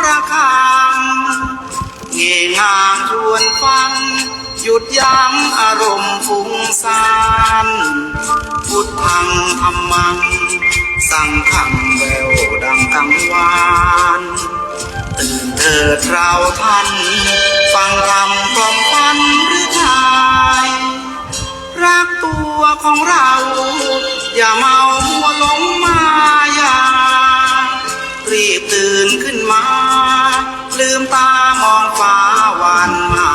ระฆังเงงามชวนฟังหยุดยั้งอารมณ์ฟุ้งซ่านพุทธังธัมมังสังฆังแววดังกังวานตื่นเถิดเราท่านฟังธรรมกล่อมฝันหรือชายรักตัวของเราอย่าเมามัวหลงมายารีบตื่นขึ้นมาลืมตามองฟ้าวันใหม่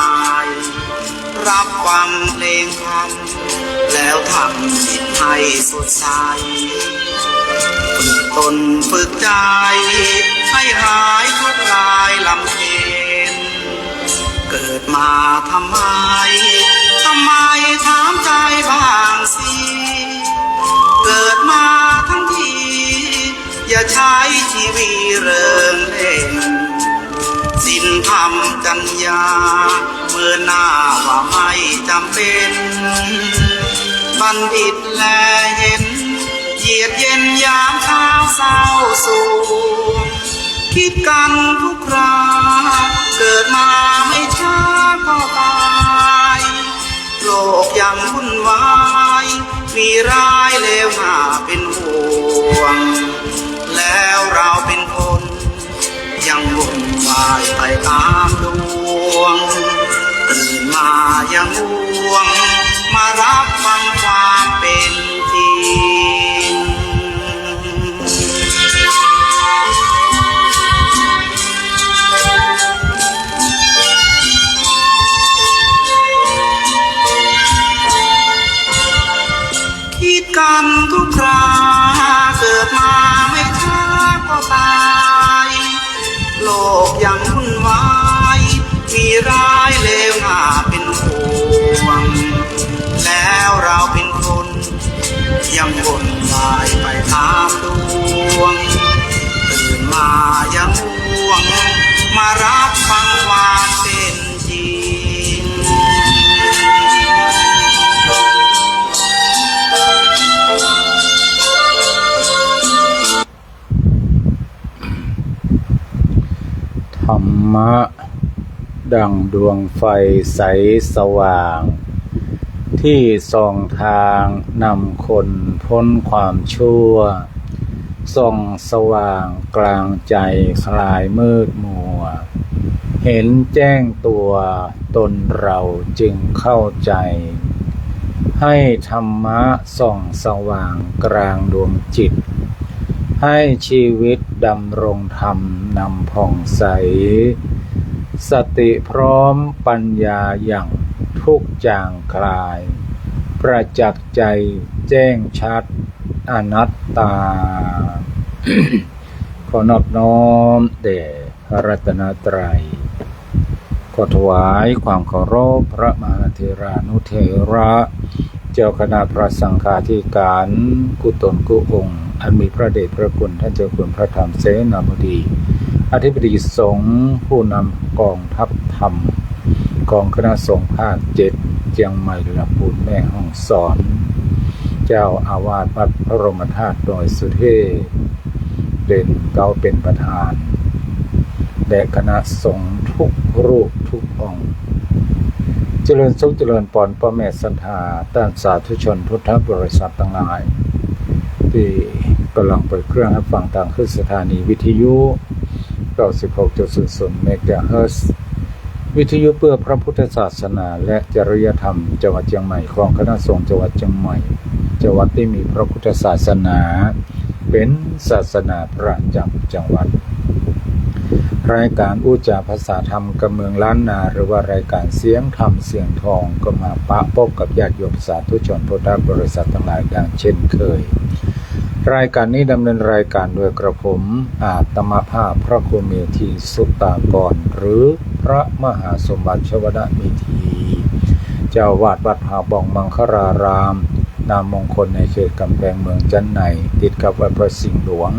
รับฟังเพลงธรรมแล้วทำจิตให้สดใสฝึกตนฝึกใจให้หายทุกข์กายลำเค็ญเกิดมาทำไมถามใจบ้างสิเกิดมาทั้งทีอย่าใช้ชีวิตเริงเล่นศีลธรรมจัญญาเมื่อหน้าว่าไม่จำเป็นบัณฑิตแลเห็นเยียดเย็นยามเช้าเศร้าสูงคิดกันทุกคราเกิดมาไม่ช้าก็ตายโลกยังวุ่นวายมีร้ายเลวหน้าเป็นห่วงแล้วเราเป็นคนยังวุ่นวายไปตามดวงตื่นมายังห่วงมารับฟังความเป็นจริงคิดกันทุกคราเกิดมาไม่ช้าก็ตายโลกยังวุ่นวายมีร้ายเลวหน้าเป็นห่วงแล้วเราเป็นคนยังวุ่นวายไปตามดวงตื่นมายังห่วงมารับฟังความเป็นจริงธรรมะดั่งดวงไฟใสสว่างที่ส่องทางนำคนพ้นความชั่วส่องสว่างกลางใจคลายมืดมัวเห็นแจ้งตัวตนเราจึงเข้าใจให้ธรรมะส่องสว่างกลางดวงจิตให้ชีวิตดำรงธรรมนำผ่องใสสติพร้อมปัญญาอย่างทุกจางคลายประจักษ์ใจแจ้งชัดอนัตตา ขอนอบน้อมแด่พระรัตนตรัยขอถวายความเคารพพระมหาเถรานุเถระเจ้าคณะพระสังฆาธิการกุตนกุองค์อันมีพระเดชพระคุณท่านเจ้าคุณพระธรรมเสนาบดีอธิบดีสงฆ์ผู้นำกองทัพธรรมกองคณะสงฆ์ภาค7เชียงใหม่ลำพูนแม่ฮ่องสอนเจ้าอาวาสวัดพระบรมธาตุดอยสุเทพเป็นประธานและคณะสงฆ์ทุกรูปทุกองค์เจริญสุขเจริญปอนพ่อแม่ศรัทธาต้านสาธุชนพุทธบริษัททั้งหลายที่กำลังเปิดเครื่องรับฟังทางขึ้นสถานีวิทยุ 96.00 เมกะเฮิรตซ์วิทยุเพื่อพระพุทธศาสนาและจริยธรรมจังหวัดเชียงใหม่ของคณะสงฆ์จังหวัดเชียงใหม่จังหวัดที่มีพระพุทธศาสนาเป็นศาสนาประจำจังหวัดรายการอุจาภาษาธรรมกับเมืองล้านนาหรือว่ารายการเสียงธรรมเสียงทองก็มาปะพบกับญาติโยมสาธุชนพุทธบริษัททั้งหลายดังเช่นเคยรายการนี้ดำเนินรายการโดยกระผมอาตมาภาพพระครูเมธีสุตตากรหรือพระมหาสมบัติชวดเมธีเจ้าวาดวัดผาบ่องมังคลารามนามมงคลในเขตกำแพงเมืองจันไนติดกับวัดพระสิงห์หลวง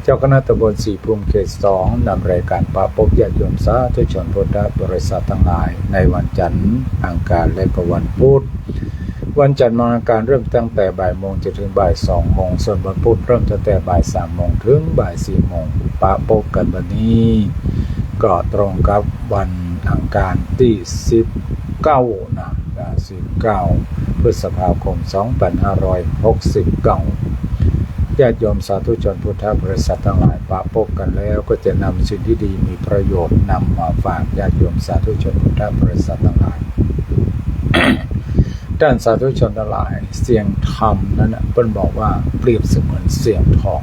เจ้าคณะตำบลสีภูมิเขต2นำรายการปะพบญาติโยมสาธุชนพุทธบริษัททั้งหลายในวันจันทร์อังคารและวันพุธ วันจันทร์มาการเริ่มตั้งแต่บ่ายโมงจนถึงบ่าย2 โมงส่วนวันพุธเริ่มตั้งแต่บ่าย3 โมงถึงบ่าย4 โมงปะปกกันวันนี้ก็ตรงกับวันอังคารที่19นะ19พฤษภาคม2569ญาติโยมสาธุชนพุทธบริษัททั้งหลายปะปกกันแล้วก็จะนำสิ่งที่ดีมีประโยชน์นำมาฝากญาติโยมสาธุชนพุทธบริษัททั้งหลาย ด้านสาธุชนทั้งหลายเสียงธรรมนั้นเพิ่นบอกว่าเปรียบเสมือนเสียงทอง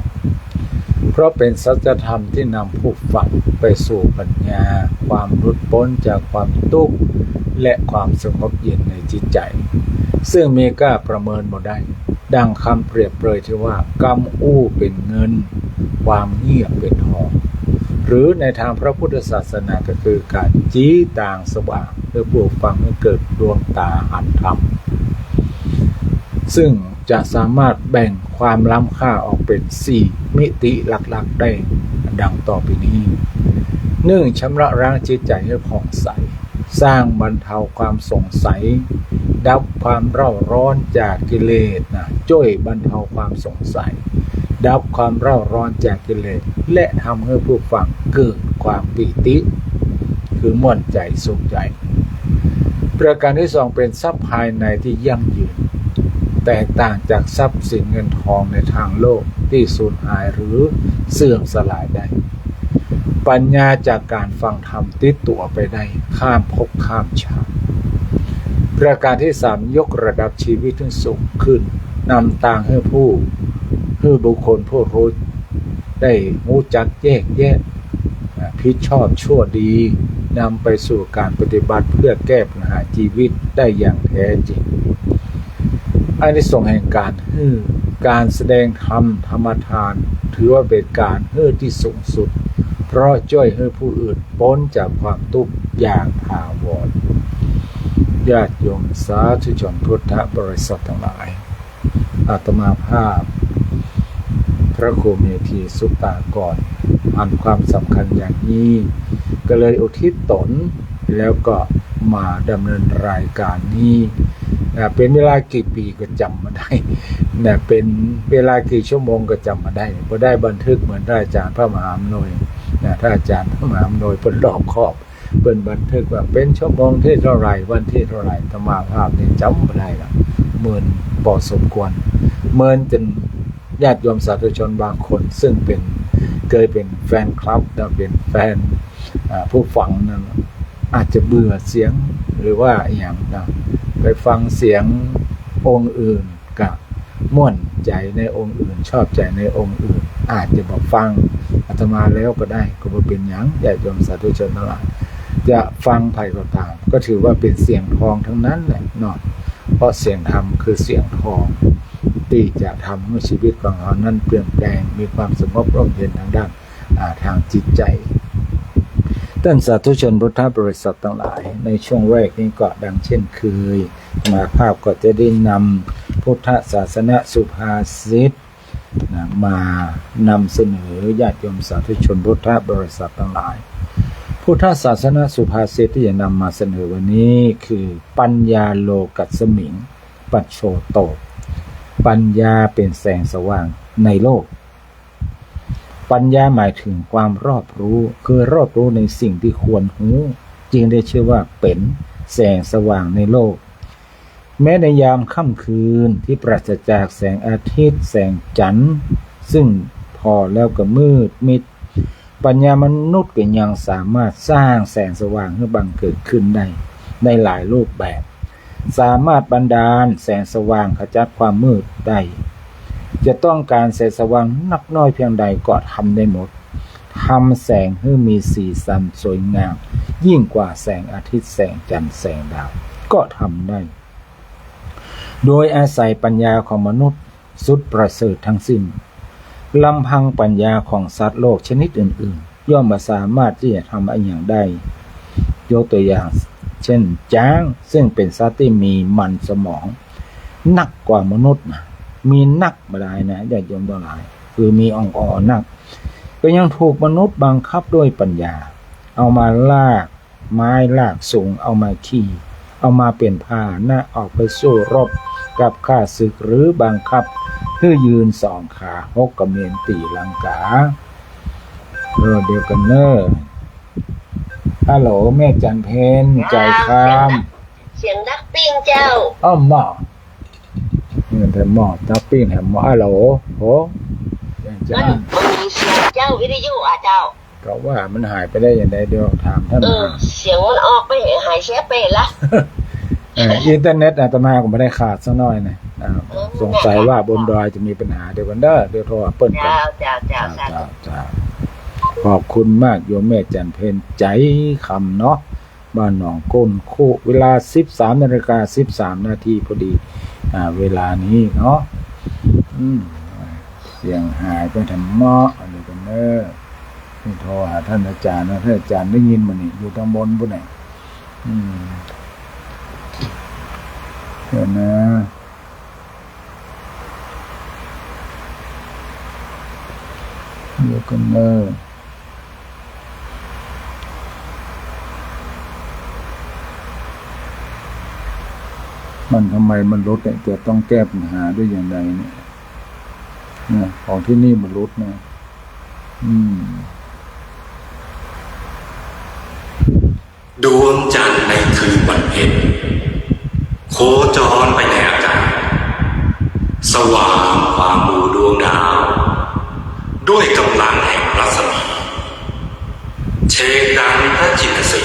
เพราะเป็นสัจธรรมที่นำผู้ฟังไปสู่ปัญญาความหลุดพ้นจากความทุกข์และความสงบเย็นในจิตใจซึ่งมีกล้าประเมินบ่ได้ดังคำเปรียบเปรยที่ว่ากำอู้เป็นเงินความเงียบเป็นทองหรือในทางพระพุทธศาสนาก็คือการจี้ต่างสว่างเพื่อผู้ฟังให้เกิดดวงตาอันธรรมซึ่งจะสามารถแบ่งความล้ำค่าออกเป็น4มิติหลักๆได้ดังต่อไปนี้ 1. ชำระล้างจิตใจให้ผ่องใสสร้างบรรเทาความสงสัยดับความเร่าร้อนจากกิเลสช่วยบรรเทาความสงสัยดับความเร่าร้อนจากกิเลสและทำให้ผู้ฟังเกิดความปิติคือม่วนใจสุขใจประการที่ 2เป็นทรัพย์ภายในที่ยั่งยืนแตกต่างจากทรัพย์สินเงินทองในทางโลกที่สูญหายหรือเสื่อมสลายได้ปัญญาจากการฟังธรรมติดตัวไปได้ข้ามภพข้ามชาติประการที่ 3ยกระดับชีวิตให้สูงขึ้นนำทางให้บุคคลผู้รู้ได้รู้จักแยกแยะผิดชอบชั่วดีนำไปสู่การปฏิบัติเพื่อแก้ปัญหาชีวิตได้อย่างแท้จริงอานิสงส์แห่งการแสดงธรรมธรรมทานถือว่าเป็นการที่สูงสุดเพราะช่วยให้ผู้อื่นพ้นจากความทุกข์อย่างถาวรญาติโยมสาธุชนพุทธบริษัททั้งหลายอาตมาภาพพระครูเมธีสุตากรอันความสำคัญอย่างนี้ก็เลยอุทิศตนแล้วก็มาดำเนินรายการนี้เป็นเวลากี่ปีก็จำมาได้เป็นเวลากี่ชั่วโมงก็จำมาได้พอได้บันทึกเหมือนท่านอาจารย์พระมหาอำนวยท่านอาจารย์พระมหาอำนวยเป็นรอบคอบเป็นบันทึกว่าเป็นชั่วโมงที่เท่าไหร่วันที่เท่าไหร่ธรรมาภาพนี่จำไม่ได้ละเหมือนพอสมควรเหมือนจนญาติโยมสาธุชนบางคนซึ่งเคยเป็นแฟนคลับและเป็นแฟนผู้ฟังนั้นอาจจะเบื่อเสียงหรือว่าอย่างไปฟังเสียงองค์อื่นกับม่วนใจในองค์อื่นชอบใจในองค์อื่นอาจจะบอกฟังอาตมาแล้วก็ได้ก็บ่เป็นหยังญาติโยมสาธุชนทั้งหลายจะฟังไผก็ตามก็ถือว่าเป็นเสียงทองทั้งนั้นแหละเนาะเพราะเสียงธรรมคือเสียงทองที่จะทำให้ชีวิตของเรานั้นเปลี่ยนแปลงมีความสงบร่มเย็นทางด้านทางจิตใจท่านสาธุชนพุทธบริษัททั้งหลายในช่วงแรกนี้ก็ดังเช่นเคยมาภาพก็จะได้นำพุทธศาสนสุภาษิตมานำเสนอญาติโยมสาธุชนพุทธบริษัททั้งหลายพุทธศาสนสุภาษิตที่จะนำมาเสนอวันนี้คือปัญญาโลกัสสมิงปัจโชโตปัญญาเป็นแสงสว่างในโลกปัญญาหมายถึงความรอบรู้คือรอบรู้ในสิ่งที่ควรรู้จึงได้ชื่อว่าเป็นแสงสว่างในโลกแม้ในยามค่ำคืนที่ปราศจากแสงอาทิตย์แสงจันทร์ซึ่งพอแล้วก็มืดมิดปัญญามนุษย์ก็ยังสามารถสร้างแสงสว่างให้บังเกิดขึ้นได้ในหลายรูปแบบสามารถบันดาลแสงสว่างขจัดความมืดได้จะต้องการแสงสว่างนักน้อยเพียงใดก็ทำได้หมดทำแสงให้มีสีสันสวยงามยิ่งกว่าแสงอาทิตย์แสงจันทร์แสงดาวก็ทำได้โดยอาศัยปัญญาของมนุษย์สุดประเสริฐทั้งสิ้นลำพังปัญญาของสัตว์โลกชนิดอื่นๆย่อมไม่สามารถที่จะทำอะไรอย่างได้ยกตัวอย่างเช่นช้างซึ่งเป็นสัตว์ที่มีมันสมองหนักกว่ามนุษย์มีนักบ่ได้นะญาติโยมทั้งหลายคือมีอ่อนนักก็ยังถูกมนุษย์บังคับด้วยปัญญาเอามาลากไม้ลากสูงเอามาขี่เอามาเป็นพาหนะออกไปสู้รบ กับข้าศึกหรือบังคับให้ยืนสองขาหกกระเมนตีลังกาเดียวกันเนอฮัลโหลแม่จันเพนใจคามเสียงดักปิ้งเจ้าอ้อมหม้อเงินแถมหม้อตับปิ้งแถมหม้อฮัลโหลโหมันมีเสียงเจ้าวิทยุเจ้าก็ว่ามันหายไปได้อย่างไรเดี๋ยวถามท่านเสียงมันออกไปหายเสียไปละอินเทอร์เน็ตอาตมาก็ไม่ได้ขาดสักน้อยนะสงสัยว่าบนดอยจะมีปัญหาเดี๋ยวกันเด้อเดี๋ยวโทรเปิ้ลจ้าขอบคุณมากโยมแม่จันเพนใจคำเนาะบ้านหนองก้นโคเวลา 13:13 นาทีพอดีเวลานี้เนาะเสียงหายไปทำเมาะอะไรกันเด้อนี่โทรหาท่านอาจารย์นะท่านอาจารย์ได้ยินมันนี่อยู่ตรงบนปุ่นไหนเดี๋ยวนะเดี๋ยวกันเนอะมันทำไมมันลดเนี่ยจะต้องแก้ปัญหาด้วยอย่างไรเนี่ยของที่นี่มันลดนะดวงจันทร์ในคืนวันเพ็ญโคจรไปในอากาศสว่างความหมู่ดวงดาวด้วยกำลังแห่งรัศมีเชกดังพระจินสี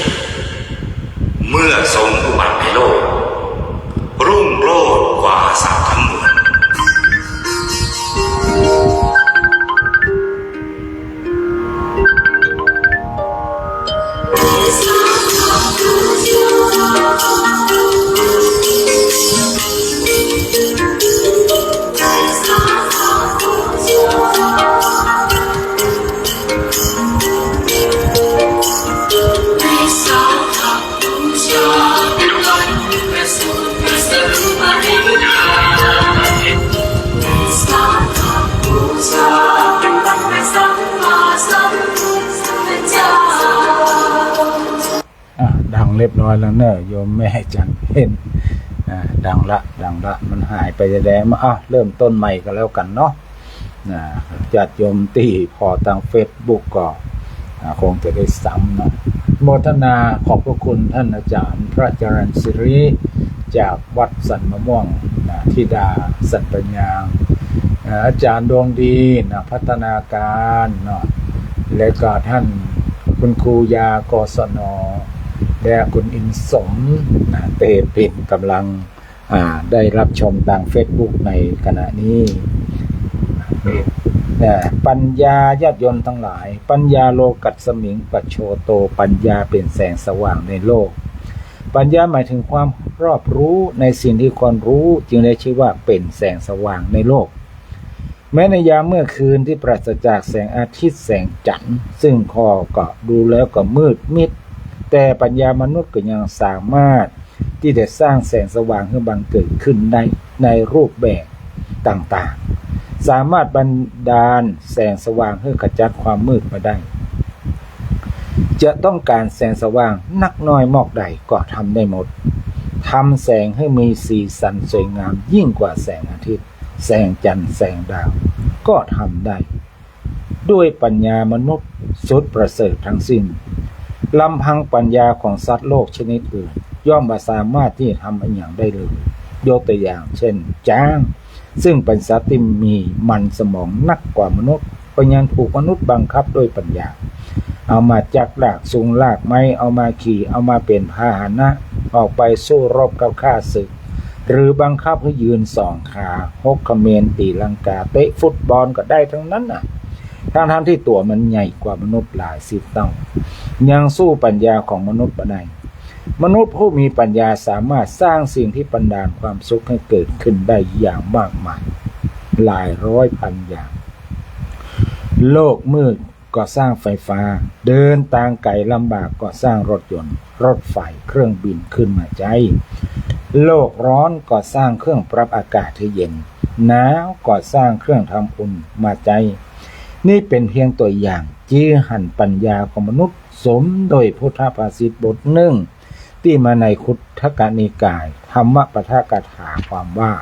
เมื่อทรงอุบัติในโลกรุ่งโรจน์กว่าสัตว์ทั้งมวลดังเรียบร้อยแล้วเนอะโยมแม่จันเห็นดังละมันหายไปแล้วมาเริ่มต้นใหม่ก็แล้วกันเนาะจัดโยมตีพอทาง Facebook ก็คงจะได้ซ้ำเนาะโมทนาขอบพระคุณท่านอาจารย์พระจรัญศิริจากวัดสันมะม่วงธิดาสันปัญญาอาจารย์ดวงดีพัฒนาการเนาะและก็ท่านคุณครูยากศนและคุณอินสมเตปิ่นกำลังได้รับชมทาง Facebook ในขณะนี้ปัญญาญาติโยมทั้งหลายปัญญาโลกัสสมิงปัจโชโตปัญญาเป็นแสงสว่างในโลกปัญญาหมายถึงความรอบรู้ในสิ่งที่ควรรู้จึงได้ชื่อว่าเป็นแสงสว่างในโลกแม้ในยามเมื่อคืนที่ปราศจากแสงอาทิตย์แสงจันทร์ซึ่งข้อก็ดูแล้วก็มืดมิดแต่ปัญญามนุษย์ก็ยังสามารถที่จะสร้างแสงสว่างให้บังเกิดขึ้นได้ในรูปแบบต่างๆสามารถบันดาลแสงสว่างให้ขจัดความมืดมาได้จะต้องการแสงสว่างนักน้อยมากใดก็ทำได้หมดทำแสงให้มีสีสันสวยงามยิ่งกว่าแสงอาทิตย์แสงจันทร์แสงดาวก็ทำได้ด้วยปัญญามนุษย์สุดประเสริฐทั้งสิ้นลำพังปัญญาของสัตว์โลกชนิดอื่นย่อมไม่สามารถที่จะทำอย่างได้เลยยกตัวอย่างเช่นช้างซึ่งเป็นสัตว์ที่มีมันสมองนักกว่ามนุษย์ก็ยังถูกมนุษย์บังคับด้วยปัญญาเอามาจับลากสูงลากไม้เอามาขี่เอามาเป็นพาหนะออกไปสู้รบกับข้าศึกหรือบังคับให้ยืนสองขาหกเขมรตีลังกาเตะฟุตบอลก็ได้ทั้งนั้นทั้งที่ตัวมันใหญ่กว่ามนุษย์หลายสิบเท่ายังสู้ปัญญาของมนุษย์ไม่ได้มนุษย์ผู้มีปัญญาสามารถสร้างสิ่งที่บันดาลความสุขให้เกิดขึ้นได้อย่างมากมายหลายร้อยพันอย่างโลกมืดก็สร้างไฟฟ้าเดินทางไกลลำบากก็สร้างรถยนต์รถไฟเครื่องบินขึ้นมาใช้โลกร้อนก็สร้างเครื่องปรับอากาศให้เย็นหนาวก็สร้างเครื่องทำอุ่นมาใช้นี่เป็นเพียงตัวอย่างจี้หันปัญญาของมนุษย์สมโดยพุทธภาษิตบทหนึ่งที่มาในคุตทกนิกายธรรมปทกถาความว่า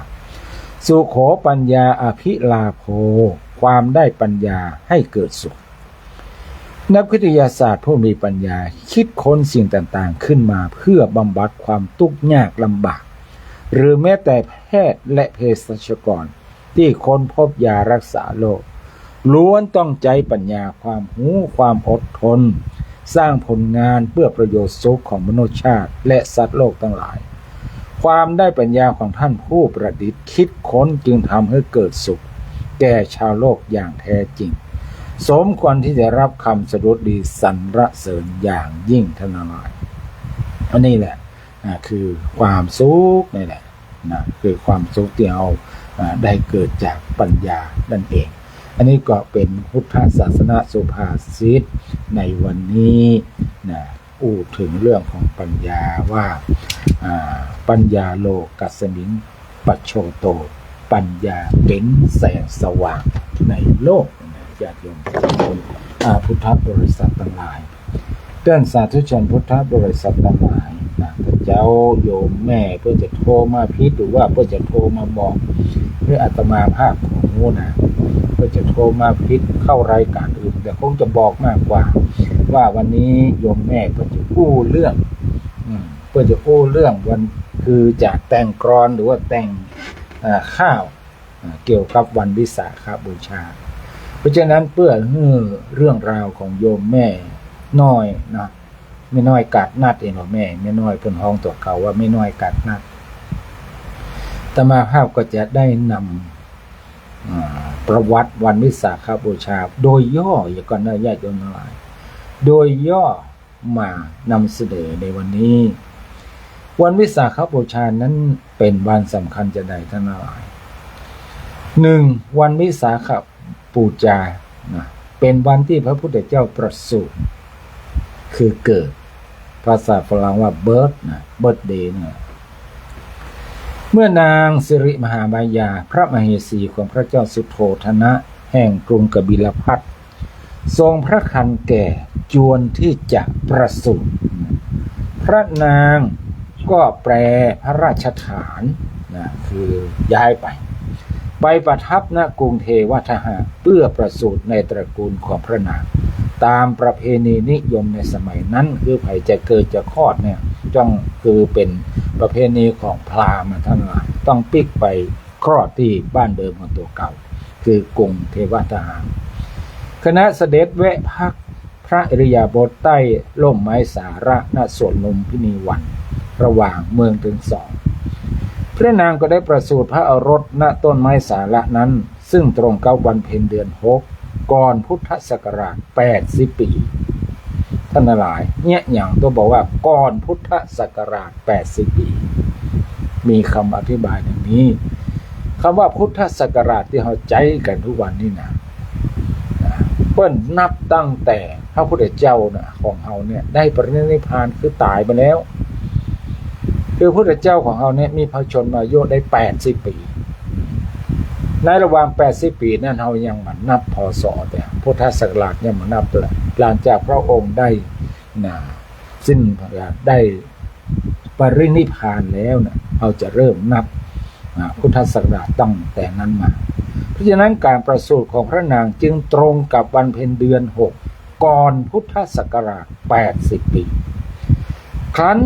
สุโขปัญญาอภิลาโภความได้ปัญญาให้เกิดสุขนักวิทยาศาสตร์ผู้มีปัญญาคิดค้นสิ่งต่างๆขึ้นมาเพื่อบำบัดความทุกข์ยากลำบากหรือแม้แต่แพทย์และเภสัชกรที่ค้นพบยารักษาโรคล้วนต้องใจปัญญาความรู้ความอดทนสร้างผลงานเพื่อประโยชน์สุขของมนุษยชาติและสัตว์โลกทั้งหลายความได้ปัญญาของท่านผู้ประดิษฐ์คิดค้นจึงทำให้เกิดสุขแก่ชาวโลกอย่างแท้จริงสมควรที่จะรับคำสดุดีสรรเสริญอย่างยิ่งท่านทั้งหลายอันนี้แหละคือความสุขนี่แหละคือความสุขที่เราได้เกิดจากปัญญานั่นเองอันนี้ก็เป็นพุทธศาสนาสุภาษิตในวันนี้อู้ถึงเรื่องของปัญญาว่าปัญญาโลกัสมิงปัจโชโตปัญญาเป็นแสงสว่างในโลกญาติโยมพุทธบริษัททั้งหลายเตือนสาธุชนพุทธบริษัททั้งหลายเจ้าโยมแม่เพื่อจะโทรมาพิจหรือว่าเพื่อจะโทรมาบอกหรืออาตมาภาพของโน้นเพื่อจะโทรมาพิจเข้ารายการอื่นแต่คงจะบอกมากกว่าว่าวันนี้โยมแม่เพื่อจะอู้เรื่องวันคือจะแต่งกลอนหรือว่าแต่งข้าวเกี่ยวกับวันวิสาขบูชาเพราะฉะนั้นเพื่อเรื่องราวของโยมแม่น้อยนะไม่น้อยกัดนัดเองหรอแม่ไม่น้อยเพิ่นห้องตัวเขาว่าไม่น้อยกัดนัดอาตมาภาพก็จะได้นำประวัติวันวิสาขบูชาโดยย่ออย่างก่อนนะญาติโยมทั้งหลายโดยย่อมานำเสนอในวันนี้วันวิสาขบูชานั้นเป็นวันสำคัญจะใดทั้งหลาย1วันวิสาขบูชาเป็นวันที่พระพุทธเจ้าประสูติคือเกิดภาษาฝรั่งว่า birthday เมื่อนางสิริมหามายาพระมเหสีของพระเจ้าสุโธทนะแห่งกรุงกบิลพัสดุทรงพระคันแก่จวนที่จะประสูติพระนางก็แปลพระราชฐานคือย้ายไปประทับณกรุงเทวทหะเพื่อประสูติในตระกูลของพระนางตามประเพณีนิยมในสมัยนั้นคือไผจะเกิดจะคลอดเนี่ยต้องคือเป็นประเพณีของพราหมณ์ท่านหลายต้องปิกไปคลอดที่บ้านเดิมของตัวเก่าคือกรุงเทวทหะคณะเสด็จแวะพักพระอิริยาบถใต้ร่มไม้สาระณสวนลุมพินีวันระหว่างเมืองถึงสองพระนางก็ได้ประสูติพระโอรสณต้นไม้สาระนั้นซึ่งตรงกับวันเพ็ญเดือน6ก่อนพุทธศักราช80 ปีท่านหลายเนี่ยอย่างตัวบอกว่าก่อนพุทธศักราช80 ปีมีคำอธิบายอย่างนี้คำว่าพุทธศักราชที่เราใจกันทุกวันนี้นะเปิ้นนับตั้งแต่พระพุทธเจ้าของเราเนี่ยได้ปรินิพพานคือตายไปแล้วคือพระพุทธเจ้าของเราเนี่ยมีพระชนมายุได้80 ปีในระหว่าง80 ปีนั้นเรายังมานับพศแต่พุทธศักราชยังมานับหลังจากพระองค์ได้สิ้นได้ปรินิพพานแล้วเราจะเริ่มนับพุทธศักราชตั้งแต่นั้นมาเพราะฉะนั้นการประสูติของพระนางจึงตรงกับวันเพ็ญเดือน6ก่อนพุทธศักราช80 ปีครั้น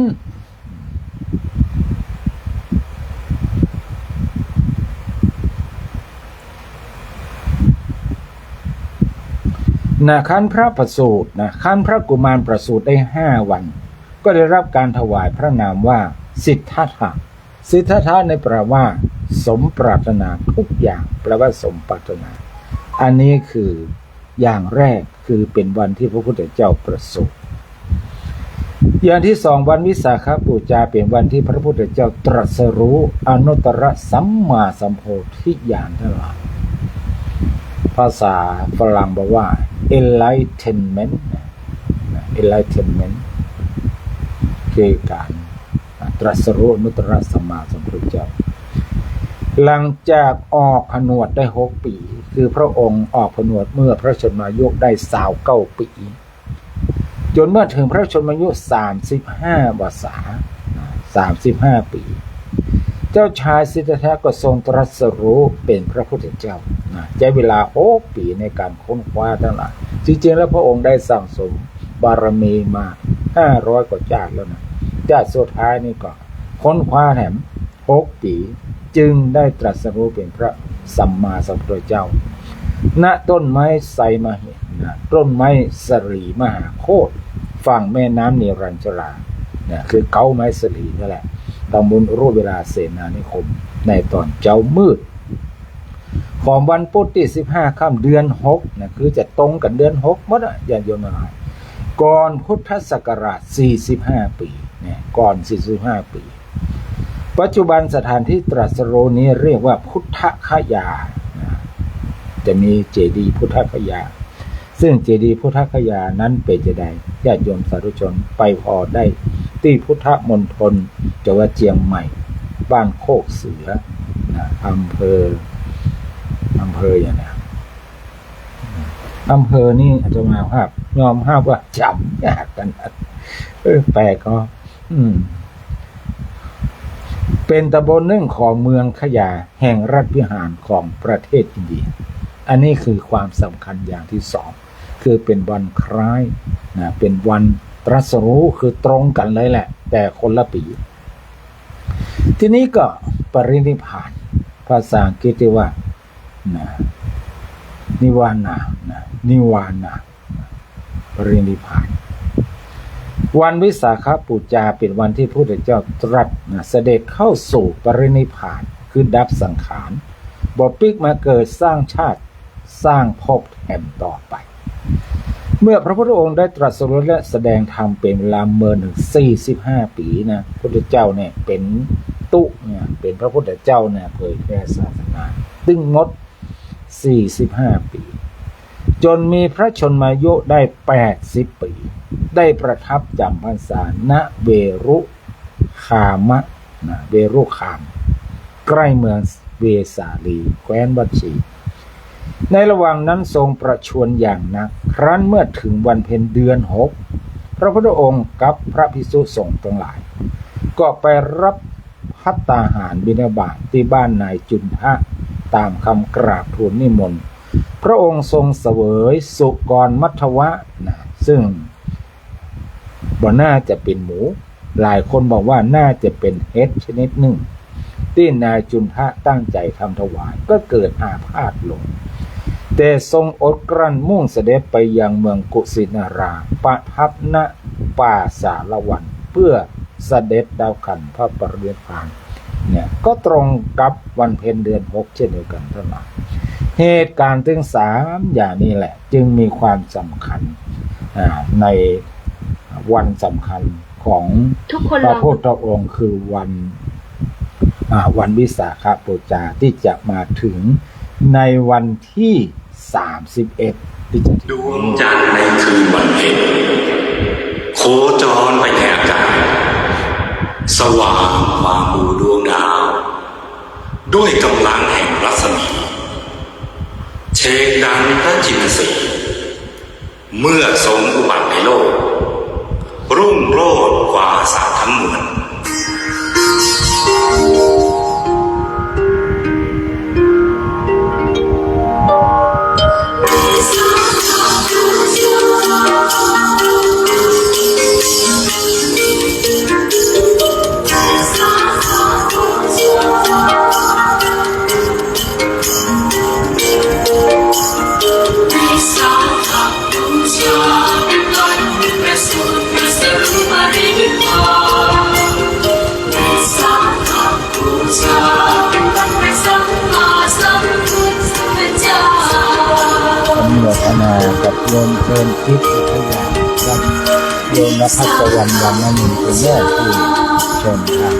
ขั้นพระประสูติขั้นพระกุมารประสูติได้5 วันก็ได้รับการถวายพระนามว่าสิทธัตถะสิทธัตถะในแปลว่าสมปรารถนาทุกอย่างแปลว่าสมปรารถนาอันนี้คืออย่างแรกคือเป็นวันที่พระพุทธเจ้าประสูติอย่างที่2วันวิสาขบูชาเป็นวันที่พระพุทธเจ้าตรัสรู้อนุตตรสัมมาสัมโพธิญาณทั้งหลายภาษาฝรั่งบอกว่า enlightenment คือการตรัสรู้อนุตตรสัมมาสัมพุทธเจ้าหลังจากออกผนวดได้6 ปีคือพระองค์ออกผนวดเมื่อพระชนมายุได้29 ปีจนเมื่อถึงพระชนมายุ35 วรรษา35 ปีจ จ้าชายสิทธัตถะก็ทรงตรัสรู้เป็นพระพุทธเจ้าใช้เวลา6 ปีในการค้นคว้าทั้งหลายจริงๆแล้วพระองค์ได้สั่งสมบารมีมา500 กว่าชาติแล้วนะชาติสุดท้ายนี่ก็ค้นคว้าแถม6 ปีจึงได้ตรัสรู้เป็นพระสัมมาสัมพุทธเจ้าณต้นไม้ไทรมหิต้นไม้สรีมหาโคตรฝั่งแม่น้ำเนรัญชราคือเก้าไม้สรีนั่นแหละตำบลรูปเวลาเสนานิคมในตอนเช้ามืดของวันพุธที่15 ค่ำเดือน6นะคือจะตรงกับเดือน6หมดอ่ะญาติโยมทั้งหลายก่อนพุทธศักราช45 ปีเนี่ยก่อน45 ปีปัจจุบันสถานที่ตรัสรู้นี้เรียกว่าพุทธคยาจะมีเจดีย์พุทธคยาซึ่งเจดีย์พุทธคยานั้นเป็นจะใดญาติโยมสาธุชนไปพอได้ที่พุทธมณฑลจังหวัดเชียงใหม่บ้านโคกเสืออำเภออย่างนี้อำเภอนี่อาจจะมาภาพยอมภาพว่าจำยากกันแปลกก็เป็นตำบลหนึ่งของเมืองขยาแห่งรัฐวิหารของประเทศอินเดียอันนี้คือความสำคัญอย่างที่สองคือเป็นวันคล้ายเป็นวันตรัสรู้คือตรงกันเลยแหละแต่คนละปีทีนี้ก็ปรินิพพานภาษาอังกฤษเรียกว่านิวานาปรินิพพานวันวิสาขบูชาเป็นวันที่พระพุทธเจ้าตรัสเสด็จเข้าสู่ปรินิพพานคือดับสังขารบ่ปิกมาเกิดสร้างชาติสร้างภพแห่งต่อไปเมื่อพระพุทธองค์ได้ตรัสรู้และแสดงธรรมเป็นเวลาเมื่อ45 ปีนะพระพุทธเจ้าเนี่ยเป็นเป็นพระพุทธเจ้าเนี่ยเผยแพร่ศาสนาตึงงด45 ปีจนมีพระชนมายุได้80 ปีได้ประทับจำพรรษาณเวรุคามะเวรุคามใกล้เมืองเวสาลีแคว้นวัดชีในระหว่างนั้นทรงประชวรอย่างนักครั้นเมื่อถึงวันเพ็ญเดือน6พระพุทธองค์กับพระภิกษุสงฆ์ทั้งหลายก็ไปรับภัตตาหารบิณฑบาตที่บ้านนายจุนทะตามคำกราบทูลนิมนต์พระองค์ทรงเสวยสุกรมัทวะซึ่งบ่น่าจะเป็นหมูหลายคนบอกว่าน่าจะเป็นเห็ดชนิดหนึ่งที่นายจุนทะตั้งใจทำถวายก็เกิดอาพาธลงแต่ทรงอดกลั้นมุ่งเสด็จไปยังเมืองกุสินาราประทับณป่าสารวันเพื่อเสด็จดาวขันพระปรินิพพานเนี่ยก็ตรงกับวันเพ็ญเดือน6เช่นเดียวกันทั้งหลายเหตุการณ์ถึง3อย่างนี้แหละจึงมีความสำคัญในวันสำคัญของพระพุทธองค์คือวันวิสาขบูชาที่จะมาถึงในวันที่31ที่จะถึง ดวงจันทร์ในคืนวันเพ็ญโคจรไปในอากาศสว่างกว่าหมู่ดวงดาวด้วยกำลังแห่งรัศมีเชกดังพระจินสีเมื่อทรงอุบัติในโลกรุ่งโรจน์กว่าสาทั้งมวลกับโยมเพลินทิพย์พยาครับโยมนภัสวรรณวันนั้นเป็นแม่ที่ชมทาง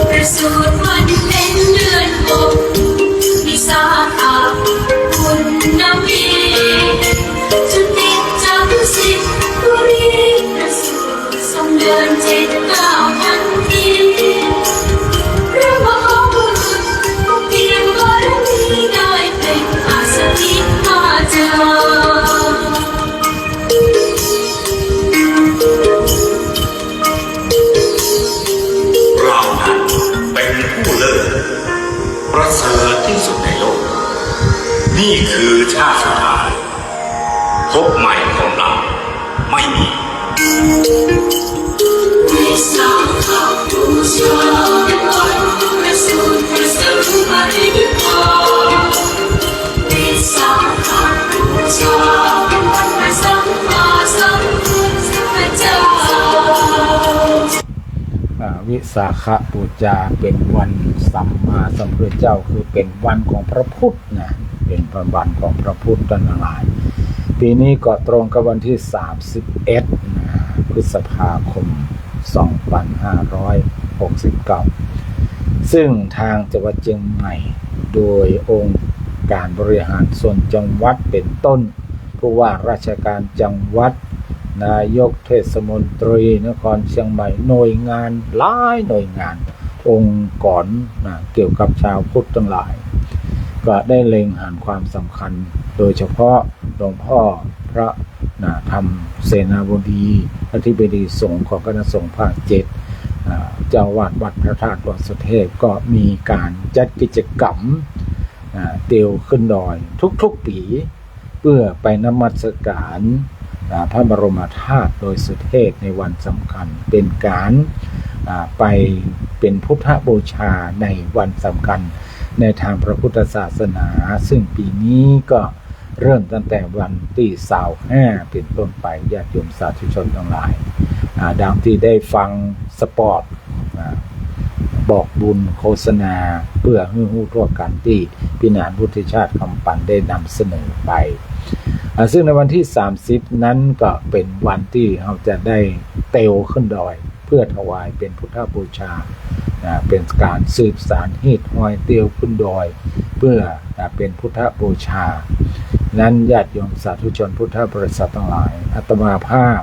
ประสูติวันเป็นเดือน6วิสาขบุญนามีจุติจำสิบบุรีประสูติทรงเดือน7 9ทันทีพระมหาบุรุษผู้เพียงบารมีได้เป็นอาสนิมาจา กใหม่ของเราไม่มี วิสาขบูชาวันประสูติพระสัมมาสัมพุทธาวิสาขบูชาวันพระสัมมาสัมพุทธเจ้า วิสาขบูชาเป็นวันสัมมาสัมพุทธเจ้าคือเป็นวันของพระพุทธนะเป็นวันของพระพุทธทั้งหลายปีนี้ก็ตรงกับวันที่31พฤษภาคม2569ซึ่งทางจังหวัดเชียงใหม่โดยองค์การบริหารส่วนจังหวัดเป็นต้นผู้ว่าราชการจังหวัดนายกเทศมนตรีนครเชียงใหม่หน่วยงานหลายหน่วยงานองค์กรเกี่ยวกับชาวพุทธทั้งหลายก็ได้เล็งเห็นความสำคัญโดยเฉพาะหลวงพ่อพระธรรมเสนาบดีอธิบดีสงฆ์ของคณะสงฆ์ภาค7เจ้าวาดวัดพระธาตุวรสุเทพก็มีการจัดกิจกรรมเตียวขึ้นดอยทุกๆปีเพื่อไปนมัสการพระบรมธาตุโดยสุเทพในวันสำคัญเป็นการไปเป็นพุทธบูชาในวันสำคัญในทางพระพุทธศาสนาซึ่งปีนี้ก็เริ่มตั้งแต่วันที่25เป็นต้นไปญาติโยมสาธุชนทั้งหลายดังที่ได้ฟังสปอร์ตบอกบุญโฆษณาเพื่อให้รู้ทั่วกันที่พี่นานพุทธชาติคำปันได้นำเสนอไปซึ่งในวันที่30นั้นก็เป็นวันที่เราจะได้เตวขึ้นดอยเพื่อถวายเป็นพุทธบูชาเป็นการสืบสานฮีดหอยเตียวขึ้นดอยเพื่อเป็นพุทธบูชานั้นญาติโยมสาธุชนพุทธบริษัททั้งหลายอาตมาภาพ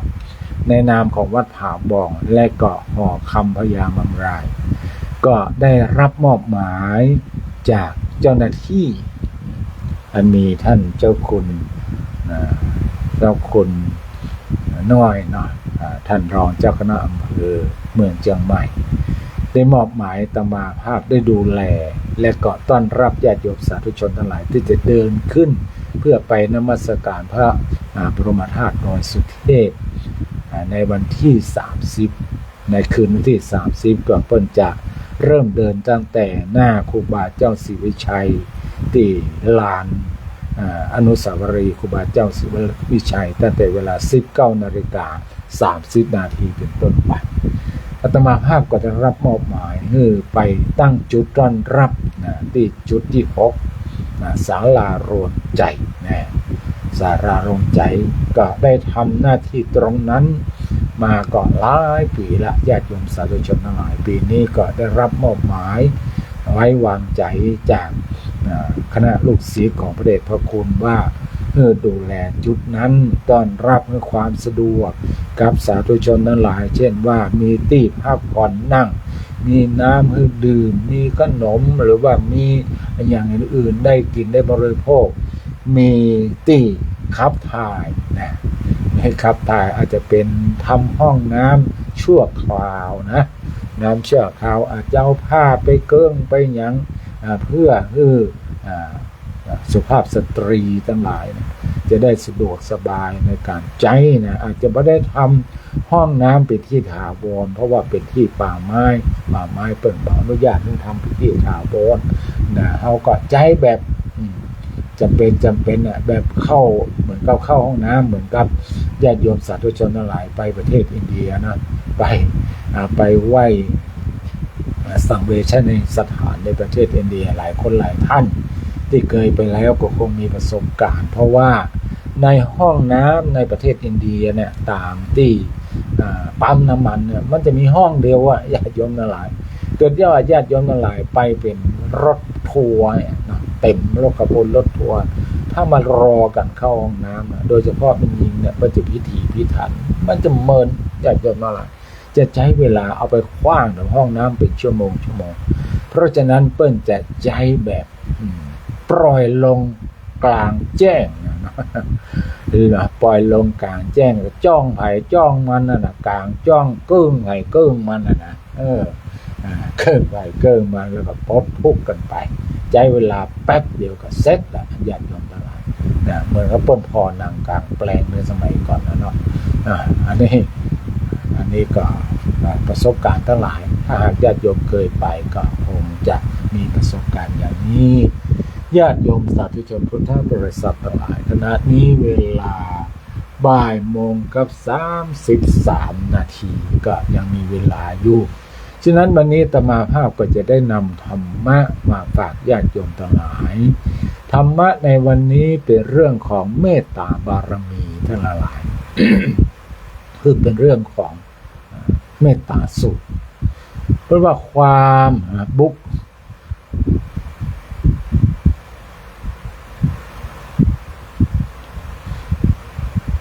ในนามของวัดผาบ่องและก็หอคำพญามังรายก็ได้รับมอบหมายจากเจ้าหน้าที่อันมีท่านเจ้าคุณน้อยท่านรองเจ้าคณะอำเภอเมืองเชียงใหม่ได้มอบหมายอาตมาภาพได้ดูแลและก็ต้อนรับญาติโยมสาธุชนทั้งหลายที่จะเดินขึ้นเพื่อไปนมัสการพระบรมธาตุดอยสุเทพในวันที่30ในคืนวันที่30ก็เพิ่นจะเริ่มเดินตั้งแต่หน้าครูบาเจ้าศรีวิชัยที่ลานอนุสาวรีย์ครูบาเจ้าศรีวิชัยตั้งแต่เวลา 19:30 น.เป็นต้นไปอาตมาภาพก็จะรับมอบหมายให้ไปตั้งจุดต้อนรับที่จุดที่6ศาลาโรนใจศาลาโรนใจก็ได้ทำหน้าที่ตรงนั้นมาก่อนหลายปีละญาติโยมสาธุชนทั้งหลายปีนี้ก็ได้รับมอบหมายไว้วางใจจากคณะลูกศิษย์ของพระเดชพระคุณว่าดูแลจุดนั้นต้อนรับให้ความสะดวกกับสาธุชนทั้งหลายเช่นว่ามีที่พักผ่อนนั่งมีน้ำให้ดื่มมีขนมหรือว่ามีอย่างอื่นๆได้กินได้บริโภคมีที่ขับถ่ายให้ขับถ่ายอาจจะเป็นทำห้องน้ำชั่วคราวน้ำชั่วคราวอาจจะเอาผ้าไปเกิ้งไปหยังเพื่อสุภาพสตรีทั้งหลายจะได้สะดวกสบายในการใช้อาจจะไม่ได้ทำห้องน้ำเป็นที่ถาวรเพราะว่าเป็นที่ป่าไม้เปิดอนุญาตให้ทำเป็นที่ถาวรเขาก็ใช้แบบจำเป็นแบบเข้าเหมือนเข้าห้องน้ำเหมือนกับญาติโยมสาธุชนทั้งหลายไปประเทศอินเดียไปไหว้สังเวชในสถานในประเทศอินเดียหลายคนหลายท่านที่เคยไปแล้วก็คงมีประสบการณ์เพราะว่าในห้องน้ำในประเทศอินเดียเนี่ยตามที่ปั๊มน้ำมันเนี่ยมันจะมีห้องเดียวญาติโยมทั้งหลายเกิดญาติโยมทั้งหลายไปเป็นรถทัวร์เต็มรถขบวนรถทัวร์ถ้ามารอกันเข้าห้องน้ำโดยเฉพาะเป็นหญิงเนี่ยมันจะพิถีพิถันมันจะเมินญาติโยมทั้งหลายจะใช้เวลาเอาไปคว้างในห้องน้ำเป็นชั่วโมงเพราะฉะนั้นเปิ้ลจะใช้แบบปล่อยลงกลางแจ้งปล่อยลงกลางแจ้งจ้องไผ่จ้องมันกลางจ้องเกิ้งไผ่เกิ้งมันเกิ้งไผ่เกิ้งมันแล้วก็ปดพุกกันไปใช้เวลาแป๊บเดียวก็เสร็จละญาติโยมทั้งหลาย นะเหมือนกับเปิ้นพอนางกลางแปลงในสมัยก่อนนะเนาะอันนี้ก็ประสบการณ์ทั้งหลายถ้าหากญาติโยมเคยไปก็คงจะมีประสบการณ์อย่างนี้ญาติโยมสาธุชนพุทธบริษัททั้งหลายขณะนี้เวลาบ่ายโมงกับ33 นาทีก็ยังมีเวลาอยู่ฉะนั้นวันนี้อาตมาภาพก็จะได้นำธรรมะมาฝากญาติโยมทั้งหลายธรรมะในวันนี้เป็นเรื่องของเมตตาบารมีทั้งหลาย คือเป็นเรื่องของเมตตาสูตรเพราะว่าความบุก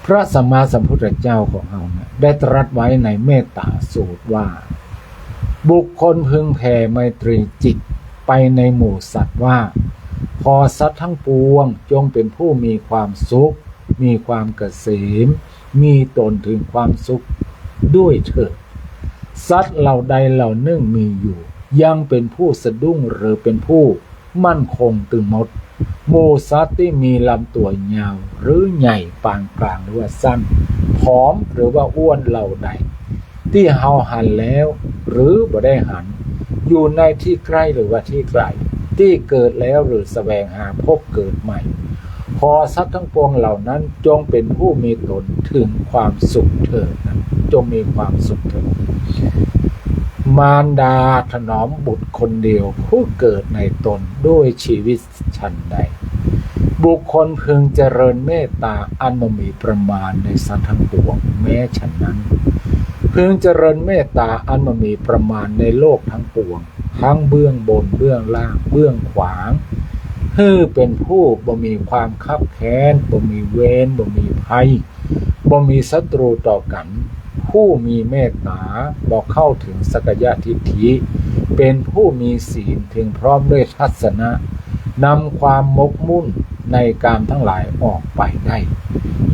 พระสัมมาสัมพุทธเจ้าของเราเนี่ยได้ตรัสไว้ในเมตตาสูตรว่าบุคคลพึงแผ่ไมตรีจิตไปในหมู่สัตว์ว่าขอสัตว์ทั้งปวงจงเป็นผู้มีความสุขมีความเกษมมีตนถึงความสุขด้วยเถิดสัตว์เหล่าใดเหล่าหนึ่งมีอยู่ยังเป็นผู้สะดุ้งหรือเป็นผู้มั่นคงตึงมดหมู่สัตว์ที่มีลำตัวยาวหรือใหญ่ปานกลางหรือว่าสั้นผอมหรือว่าอ้วนเหล่าใดที่เฮาหันแล้วหรือบ่ได้หันอยู่ในที่ใกล้หรือว่าที่ไกลที่เกิดแล้วหรือแสวงหาพบเกิดใหม่ขอสัตว์ทั้งปวงเหล่านั้นจงเป็นผู้มีตนถึงความสุขเถิดนะจงมีความสุขเถิดมารดาถนอมบุตรคนเดียวผู้เกิดในตนด้วยชีวิตฉันใดบุคคลพึงเจริญเมตตาอันบ่มีประมาณในสัตว์ทั้งปวงแม้ฉันนั้นพึงเจริญเมตตาอันบ่มีประมาณในโลกทั้งปวงทั้งเบื้องบนเบื้องล่างเบื้องขวางเป็นผู้บ่มีความคับแค้นบ่มีเวรบ่มีภัยบ่มีศัตรูต่อกันผู้มีเมตตาบ่เข้าถึงสักยะทิฏฐิเป็นผู้มีศีลถึงพร้อมด้วยทัศนะนำความมกมุ่นในกามทั้งหลายออกไปได้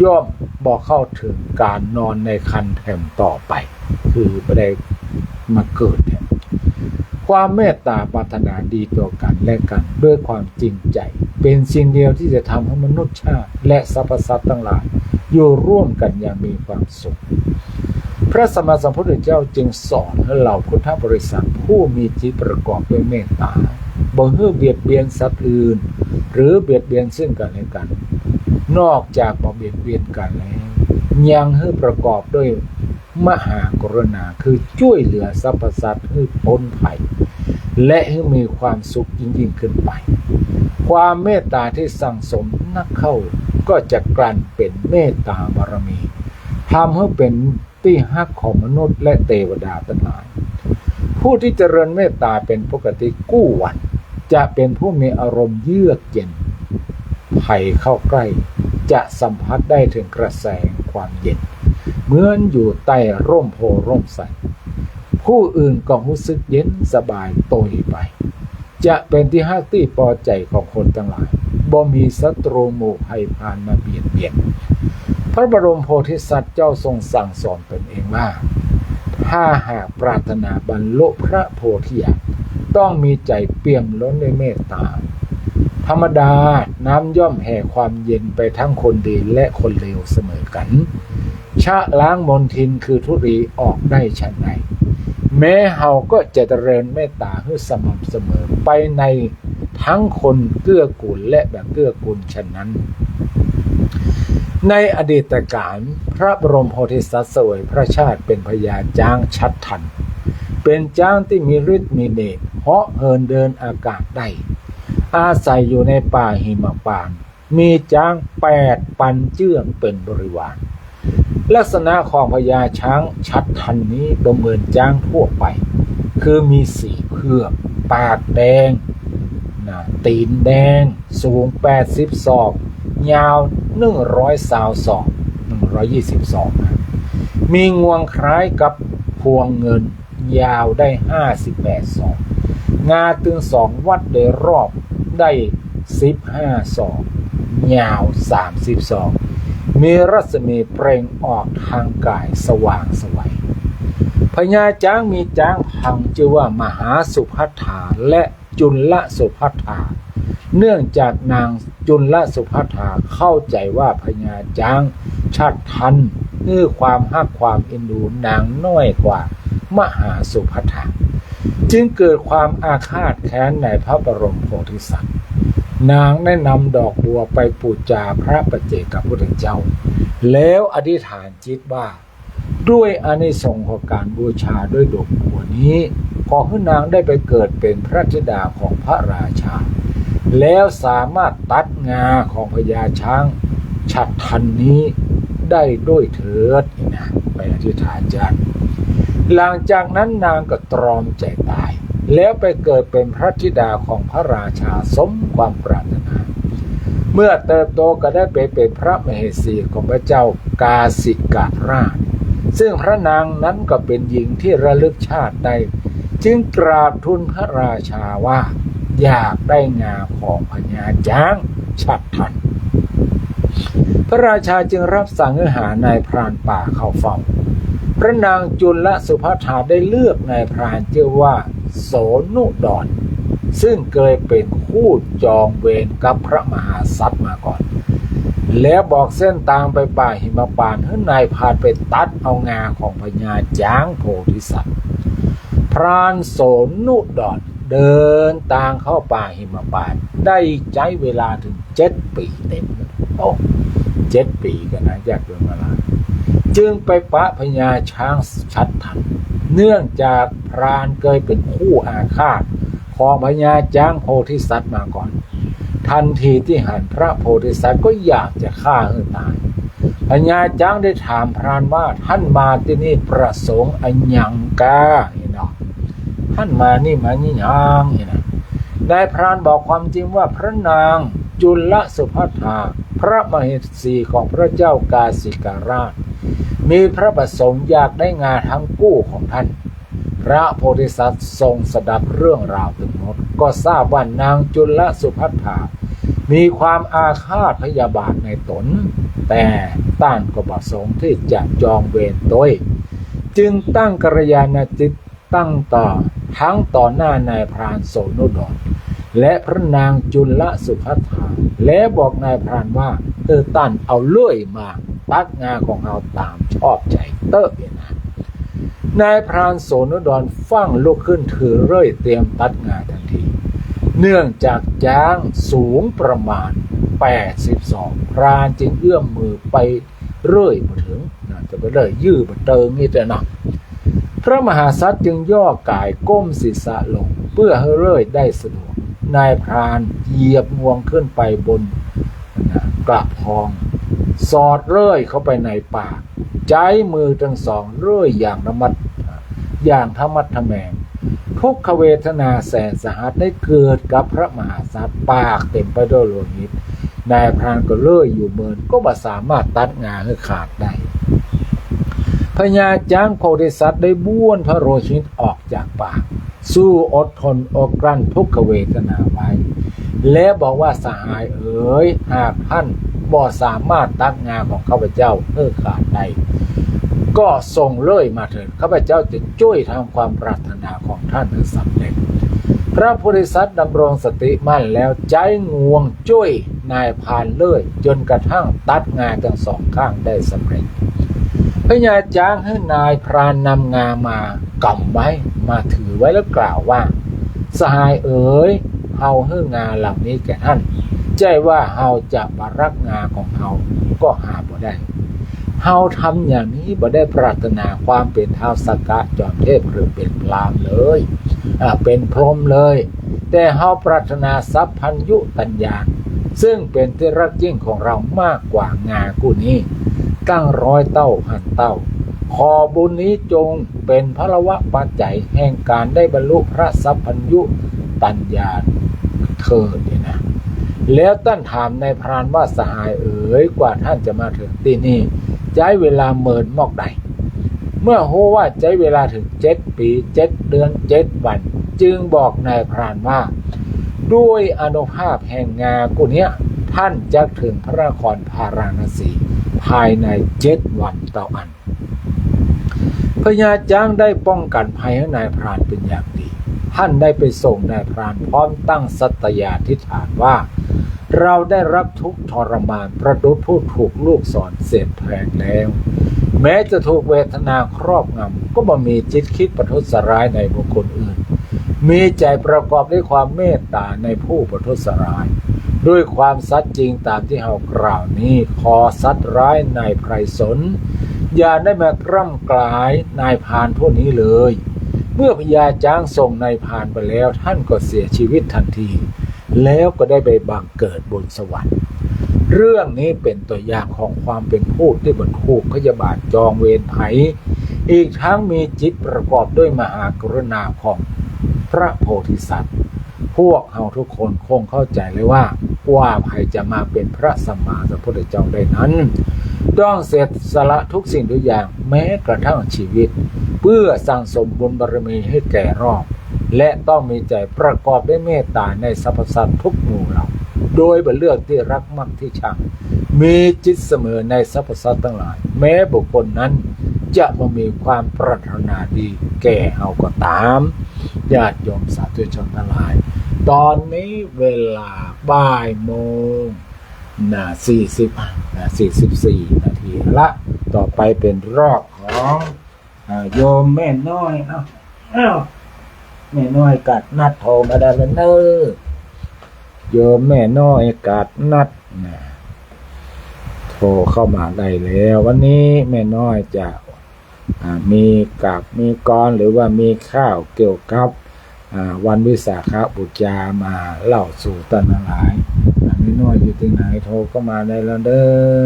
ย่อมบ่เข้าถึงการนอนในคันแถมต่อไปคือบ่ได้มาเกิดเนี่ยความเมตตาปรารถนาดีต่อกันและกันด้วยความจริงใจเป็นสิ่งเดียวที่จะทำให้มนุษย์ชาติและสรรพสัตว์ทั้งหลายอยู่ร่วมกันอย่างมีความสุขพระสัมมาสัมพุทธเจ้าจึงสอนให้เหล่าพุทธบริษัทผู้มีจิตประกอบด้วยเมตตาบ่ให้เบียดเบียนสัตว์อื่นหรือเบียดเบียนซึ่งกันและกันนอกจากบ่เบียดเบียนกันแล้วยังให้ประกอบด้วยมหากรุณาคือช่วยเหลือสรรพสัตว์ให้พ้นภัยและให้มีความสุขยิ่งขึ้นไปความเมตตาที่สั่งสมนักเข้าก็จะกลั่นเป็นเมตตาบารมีทำให้เป็นที่ฮักของมนุษย์และเทวดาทั้งหลายผู้ที่เจริญเมตตาเป็นปกติกู้หวันจะเป็นผู้มีอารมณ์เยือกเย็นภัยเข้าใกล้จะสัมผัสได้ถึงกระแสความเย็นเหมือนอยู่ใต้ร่มโพร่มไทรผู้อื่นก็รู้สึกเย็นสบายโตยไปจะเป็นที่ฮักที่พอใจของคนทั้งหลายบ่มีศัตรูหมู่ภัยพานมาเบียดเบียนพระบรมโพธิสัตว์เจ้าทรงสั่งสอนตนเองว่าถ้าหากปรารถนาบรรลุพระโพธิญาณต้องมีใจเปี่ยมล้นด้วยเมตตาธรรมดาน้ำย่อมแห่ความเย็นไปทั้งคนดีและคนเลวเสมอกันชะล้างมลทินคือทุลีออกได้ฉันใดแม้เฮาก็จะเจริญเมตตาให้สม่ำเสมอไปในทั้งคนเกื้อกูลและแบบเกื้อกูลฉะนั้นในอดีตกาลพระบรมโพธิสัตว์เสวยพระชาติเป็นพญาช้างชัดทันเป็นช้างที่มีฤทธิ์มีเดชเหาะเหินเดินอากาศได้อาศัยอยู่ในป่าหิมพานต์มีช้าง8 ปันเจื้องเป็นบริวารลักษณะของพญาช้างชัดทันนี้บ่เหมือนช้างทั่วไปคือมีสีเผือกปากแดงตีนแดงสูง80 ศอกยาว120 ศอก120 ศอกมีงวงคล้ายกับพวงเงินยาวได้58 ศอกงาตึง2 วัดโดยรอบได้15 ศอกยาว30 ศอกมีรัศมีเปล่งออกทางกายสว่างไสวพญาช้างมีช้างพังชื่อว่ามหาสุภัทธาและจุลสุภัทธา เนื่องจากนางจุลสุภัทธาเข้าใจว่าพญาช้างชัดทันคือความฮักความเอ็นดูนางน้อยกว่ามหาสุภัทธาจึงเกิดความอาฆาตแค้นในพระบรมโพธิสัตว์นางได้นำดอกบัวไปปูจาพระปัจเจกพุทธเจ้าแล้วอธิษฐานจิตว่าด้วยอานิสงส์ของการบูชาด้วยดอกบัวนี้ขอให้นางได้ไปเกิดเป็นพระธิดาของพระราชาแล้วสามารถตัดงาของพญาช้างฉัตรทันนี้ได้ด้วยเถิดนะไปอธิษฐานจันหลังจากนั้นนางก็ตรอมใจตายแล้วไปเกิดเป็นพระธิดาของพระราชาสมความปรารถนาเมื่อเติบโตก็ได้ไปเป็นพระมเหสีของพระเจ้ากาสิกราชซึ่งพระนางนั้นก็เป็นหญิงที่ระลึกชาติได้จึงกราบทูลพระราชาว่าอยากได้งาของพญาช้างฉัตรทันพระราชาจึงรับสั่งให้หานายพรานป่าเข้าเฝ้าพระนางจุลสุภัทธาได้เลือกนายพรานชื่อว่าโสนุดรซึ่งเคยเป็นคู่จองเวรกับพระมหาสัตว์มาก่อนแล้วบอกเส้นทางไปป่าหิมพานต์ให้นายพรานไปตัดเอางาของพญาช้างโพธิสัตว์พรานโสนุดรเดินทางเข้าป่าหิมพานต์ได้ใช้เวลาถึง7 ปีเต็ม7 ปีกันนะจากเรื่องอะไรจึงไปปะพญาช้างฉัตรทันเนื่องจากพรานเคยเป็นคู่อาฆาตของพญาช้างโพธิสัตว์มาก่อนทันทีที่เห็นพระโพธิสัตว์ก็อยากจะฆ่าให้ตายพญาช้างได้ถามพรานว่าท่านมาที่นี่ประสงค์อันยังกาท่านมานี่มานี่ยังนายพรานบอกความจริงว่าพระนางจุลสุภัทธาพระมเหสีของพระเจ้ากาสิกราชมีพระประสงค์อยากได้งาทั้งคู่ของท่านพระโพธิสัตว์ทรงสดับเรื่องราวทั้งหมดก็ทราบว่านางจุลสุภัทธามีความอาฆาตพยาบาทในตนแต่ต้านก็ประสงค์ที่จะจองเวรตนจึงตั้งกัลยาณจิตตั้งต่อทั้งต่อหน้านายพรานโสนุดรและพระนางจุลสุภัทธาและบอกนายพรานว่าตั้นเอาเลื่อยมาตัดงาของเราตามชอบใจนายพรานโสนุดรฟั่งลุกขึ้นถือเลื่อยเตรียมตัดงาทันทีเนื่องจากช้างสูงประมาณ82พรานจึงเอื้อมมือไปเลื่อยมาถึงจะไปเลยยื้อมาเติงนี่แต่นะพระมหาสัตว์จึงย่อกายก้มศีรษะลงเพื่อให้เลื่อยได้สะดวกนายพรานเหยียบงวงขึ้นไปบนกระพองสอดเลื่อยเข้าไปในปากใช้มือทั้งสองเลื่อยอย่างธรรมัดทแมงทุกขเวทนาแสนสาหัสได้เกิดกับพระมหาสัตว์ปากเต็มไปด้วยโลหิตนายพรานก็เลื่อยอยู่เมินก็ไม่สามารถตัดงาให้ขาดได้พญาช้างโพธิสัตว์ได้บ้วนพระโลหิตออกจากปากสู้อดทนอกกลั้นทุกขเวทนาไว้และบอกว่าสหายเอ๋ยหากท่านบ่สามารถตัดงาของข้าพเจ้าให้ขาดได้ก็ส่งเลื่อยมาเถิดข้าพเจ้าจะช่วยทำความปรารถนาของท่านให้สำเร็จพระโพธิสัตว์ดำรงสติมั่นแล้วใจงวงช่วยนายพรานเลื่อยจนกระทั่งตัดงาทั้งสองข้างได้สำเร็จพญาช้างให้นายพรานนำงามากำไว้มาถือไว้แล้วกล่าวว่าสหายเอ๋ยเฮาให้งาเหล่านี้แก่ท่านใจว่าเฮาจะมารักงาของเฮาก็หาบ่ได้เฮาทำอย่างนี้บ่ได้ปรารถนาความเป็นท้าวสักกะจอมเทพหรือเป็นพราหมณ์เลยเป็นพรหมเลยแต่เฮาปรารถนาทรัพย์พันยุตัญญาซึ่งเป็นที่รักยิ่งของเรามากกว่างาคู่นี้ตั้ง100 เท่าพันเท่าขอบุญนี้จงเป็นพลวะปัจจัยแห่งการได้บรรลุพระสัพพัญยุตัญญาเถิดนะแล้วท่านถามนายพรานว่าสหายเอ๋ยกว่าท่านจะมาถึงที่นี่ใช้เวลาเมินมอกใดเมื่อโหว่าใช้เวลาถึง7 ปี7 เดือน7 วันจึงบอกนายพรานว่าด้วยอานุภาพแห่งงากุเนี้ยท่านจะถึงพระนครพาราณสีภายใน7 วันต่ออันพญาช้างได้ป้องกันภัยให้นายพรานเป็นอย่างดี ท่านได้ไปส่งนายพรานพร้อมตั้งสัตยาธิษฐานว่าเราได้รับทุกข์ทรมานประดุจผู้ถูกลูกศรเสียดแทงแล้วแม้จะถูกเวทนาครอบงำก็บ่มีจิตคิดประทุษร้ายในบุคคลอื่นมีใจประกอบด้วยความเมตตาในผู้ประทุษร้ายด้วยความสัตย์จริงตามที่เรากล่าวนี้ขอสัตย์ร้ายนายไพรสนอย่าได้มากร่ำกลายนายพรานผู้นี้เลยเมื่อพญาจ้างส่งนายพรานไปแล้วท่านก็เสียชีวิตทันทีแล้วก็ได้ไปบังเกิดบนสวรรค์เรื่องนี้เป็นตัวอย่างของความเป็นผู้ที่บรรทุกพยาบาทจองเวรไผ่อีกทั้งมีจิตประกอบด้วยมหากรุณาของพระโพธิสัตว์พวกเราทุกคนคงเข้าใจเลยว่าใครจะมาเป็นพระสัมมาสัมพุทธเจ้าได้นั้นต้องเสียสละทุกสิ่งทุกอย่างแม้กระทั่งชีวิตเพื่อสั่งสมบุญบารมีให้แก่รอบและต้องมีใจประกอบด้วยเมตตาในสรรพสัตว์ทุกหมู่เหล่าโดยเป็นเรื่องที่รักมักที่ชังมีจิตเสมอในสรรพสัตว์ทั้งหลายแม้บุคคลนั้นจะบ่มีความปรารถนาดีแก่เฮาก็ตามญาติโยมสาธุชนทั้งหลายตอนนี้เวลาบ่ายโมง44 นาทีละต่อไปเป็นรอบของโยมแม่น้อยอ้าวแม่น้อยกัดนัดโทรมาได้แล้วเนอะโยมแม่น้อยกัดนัดนะโทรเข้ามาได้แล้ววันนี้แม่น้อยจะมีกับมีกรหรือว่ามีข้าวเกี่ยวกับวันวิสาขบูชามาเล่าสู่ท่านทั้งหลายแม่น้อยอยู่ที่ไหนโทรเข้ามาได้แล้วเด้อ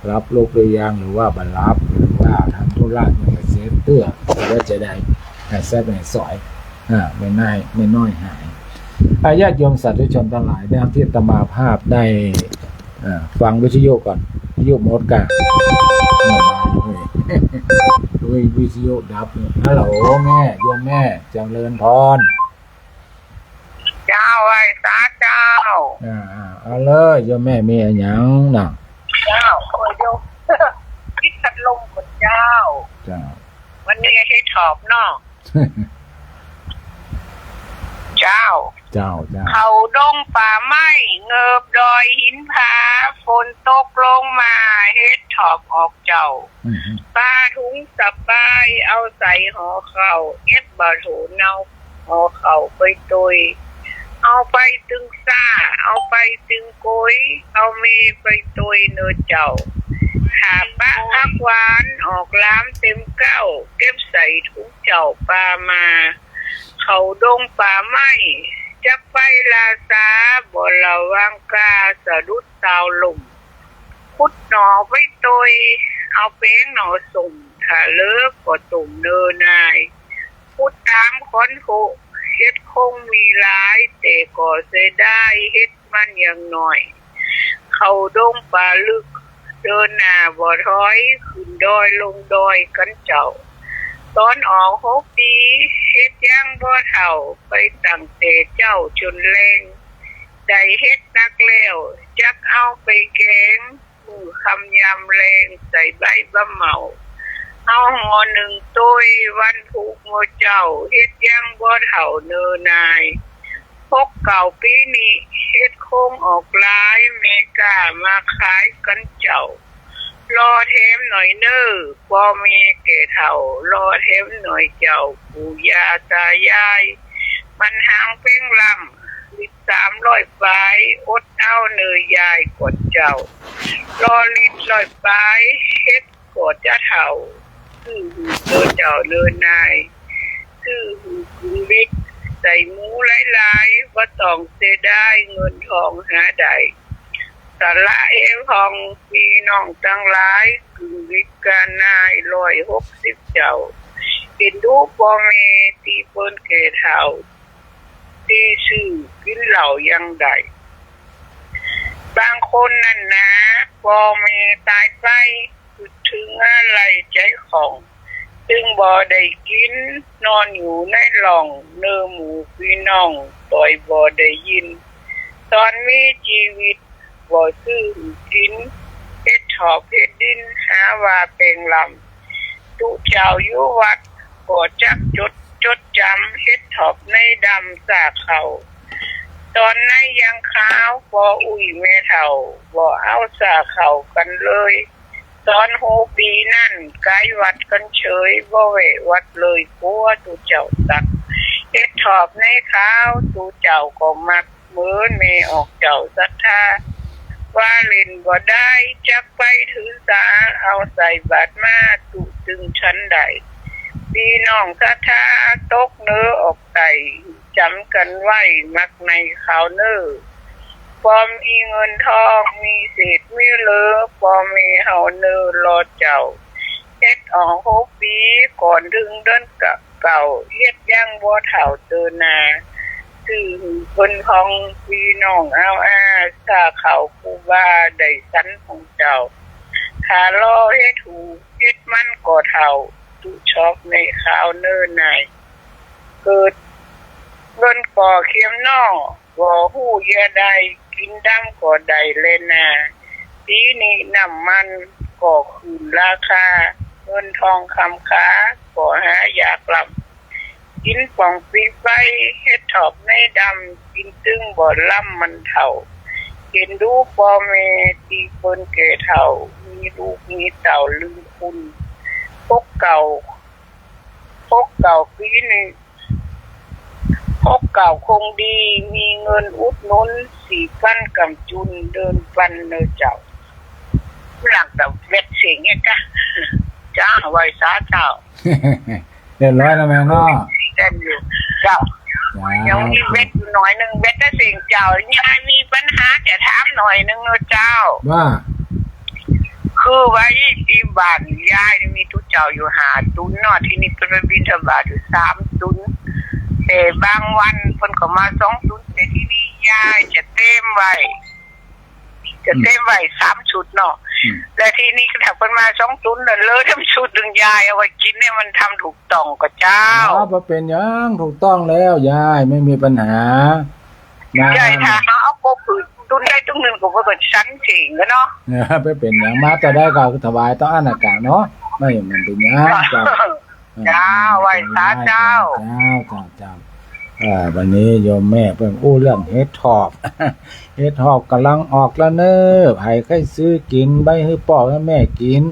รับลูกหรือยังหรือว่าบัลลับหรือว่าทำธุระอย่างเสียเตื้อหรือว่าจะได้แซ่บในซอยไม่น้อยหายญาติโยมสาธุชนทั้งหลายได้ที่อาตมาภาพได้ฟังวิทยุก่อนวิทยุหมดกันด้วยวิทยุดับฮัลโหลแม่โยมแม่เจริญพรเจ้าไอ้สาเจ้าเอาเลยโยมแม่มีอะไรอย่างน่ะเจ้าโอ้ยโยมคิดพัดลมกับเจ้าวันนี้ให้ถอบนอกเจ้าเขาดงป่าไม้เงิบดอยหินผาฝนตกลงมาเฮ็ดถอบออกเจ้าปลาถุงสบายเอาใส่ห่อเข่าเอ็ดบะโถเนาห่อเข่าไปตุยเอาไปตึงซ่าเอาไปตึงโกยเอาเมไปตุยเนื้อเจ้าหาปลาพักหวานออกล้ามเต็มเก้าเก็บใส่ถุงเจ้าปลามาเขาดงป่าไม้จะไปลาซาบ่ระวังกาสะดุดสาวลมพุดหนอไปตุยเอาแป้งหนอสุ่มถ้าเลิกก็ตุ่มเนินนายพุดตามค้อนโคเฮ็ดคงมีหลายแต่ก็เสียได้เฮ็ดมันยังหน่อยเขาดงป่าลึกเดินหน้าบ่ถอยขึ้นดอยลงดอยกันเจ้าตอนออก6 ปีเฮ็ดยังบ่เท่าไปตั้งแต่เจ้าจนแรงได้เฮ็ดนักแล้วจักเอาไปแกงมือคำยำแรงใส่ใบบะเมาเอาห่อหนึ่งตุ้ยวันผูกโมเจ้าเฮ็ดยังบ่เท่าเนินนาย6 เก่าปีนี้เฮ็ดโคงออกหลายเมกามาขายกันเจ้ารอเทมหน่อยเน้อพ่อแม่แก่เฒ่ารอเทมหน่อยเจ้าปู่ย่าตายายมันหางเพ่งลำลิต300 ปลายอดเอาเนื้อยายกดเจ้ารอลิต100 ปลายเฮ็ดกดจะเฒ่าคือเดินเจ้าเดินนายคือกุลิตใส่หมูหลายๆบ่ต้องเสียดายเงินทองหาได้สาระเอวทองพี่น้องทั้งหลายกึ่งวิกา นาย160 เจ้าเห็นดูพ่อแม่ที่เปิ้นแก่เฒ่าที่ชื่อกินเหล้ายังได้บางคนนั่นนะพ่อแม่ตายไปถึงอะไรใจของซึ่งบ่ได้กินนอนอยู่ในหล่องเนื้อหมูพี่น้องต่อยบ่ได้ยินตอนมีชีวิตบ่ซื้อกินเฮ็ดถอบเฮ็ดดินหาว่าเป็นลำตุเจ้าอยู่วัดก็จักจด จดจำเฮ็ดถอบในดำสาเขาตอนในยังขาวบ่อุ้ยแม่เฒ่าบ่เอาสาเขากันเลยตอนโหปีนั่นไกลวัดกันเฉยบ่เววัดเลยกลัวตูเจ้าตักเฮ็ดถอบในขาวตูเจ้าก็มักเหมือนเมออกเจ้าศรัทธาว่าเล่นบ่ได้จักไปถือสาเอาใส่บาตรมาตุจึงชั้นใดพี่น้องศรัทธาตกเนื้อออกไตจำกันไว้มักในข่าวเนื้อพอมีเงินทองมีเศษมีเหลือพอมีเฮาเนื้อรอเจ้าเฮ็ดออก6 ปีก่อนถึงเดือนเก่าเฮ็ดยังบ่เฒ่าเตือนาคือเพิ่นของพี่น้องเอาถ้าเขาครูบาได้สันของเจ้าถ้ารอเฮ็ดถูกเฮ็ดมันก็เฒ่าตุชอบในข่าวเนิ่นนายเกิดเงินก่อเข็มนอกบ่ฮู้เยอะใดกินดำก็ได้เลยนาปีนี้น้ำมันก็ขึ้นราคาเงินทองคำค้าก็หาอยากลำกินป่องปีไฟเฮ็ดถอบในดำกินตึงบ่ล่ำมันเท่าเห็นดูพ่อแม่ตีเพิ่นแก่เฒ่ามีลูกมีเต่าลืมคุณพกเก่าปีนี้พกเก่าคงดีมีเงินอุดหนุน4,000กำจุนเดินปันเนอเจ้าหลังแต่เวทเสียงเนี่ยจ้ะจ้าไว้สาเจ้าเรียบร้อยแล้วแม่เนาะเต้นอยู่เจ้ายังมีเวทอยู่หน่อยนึงเวทได้เสียงเจ้ายายมีปัญหาจะถามหน่อยนึงเนอะเจ้าว่าคือไว้ที่บ้านยายมีทุกเจ้าอยู่5 ตุนเนาะที่นี่เพิ่นไปบิณฑบาตอยู่3 ตุนแต่บางวันเพิ่นก็มา2 ตุนแต่ที่นี่ยายจะเต็มไว้3 ชุดเนาะและที่นี่ถ้าเพิ่นมา2 ตุนแล้วเลยทั้งชุดนึงยายเอาไว้กินเนี่ยมันทำถูกต้องก็เจ้าบ่เป็นหยังถูกต้องแล้วยายไม่มีปัญหายายถ้าเอาก็คือตุนได้ตุนนึงก็บ่ชั้นจริงกันเนาะไปเป็นหยังมาแต่ได้ก็ถวายต่ออานากาเนาะไม่มันเป็นหยังเจ้าไว้สาเจ้าวันนี้โยมแม่เพิ่นอู้เรื่องเฮ็ดทอบเฮ็ดทอบกำลังออกแล้วเน้อไผใครซื้อกินใบให้พ่อให้แม่กิน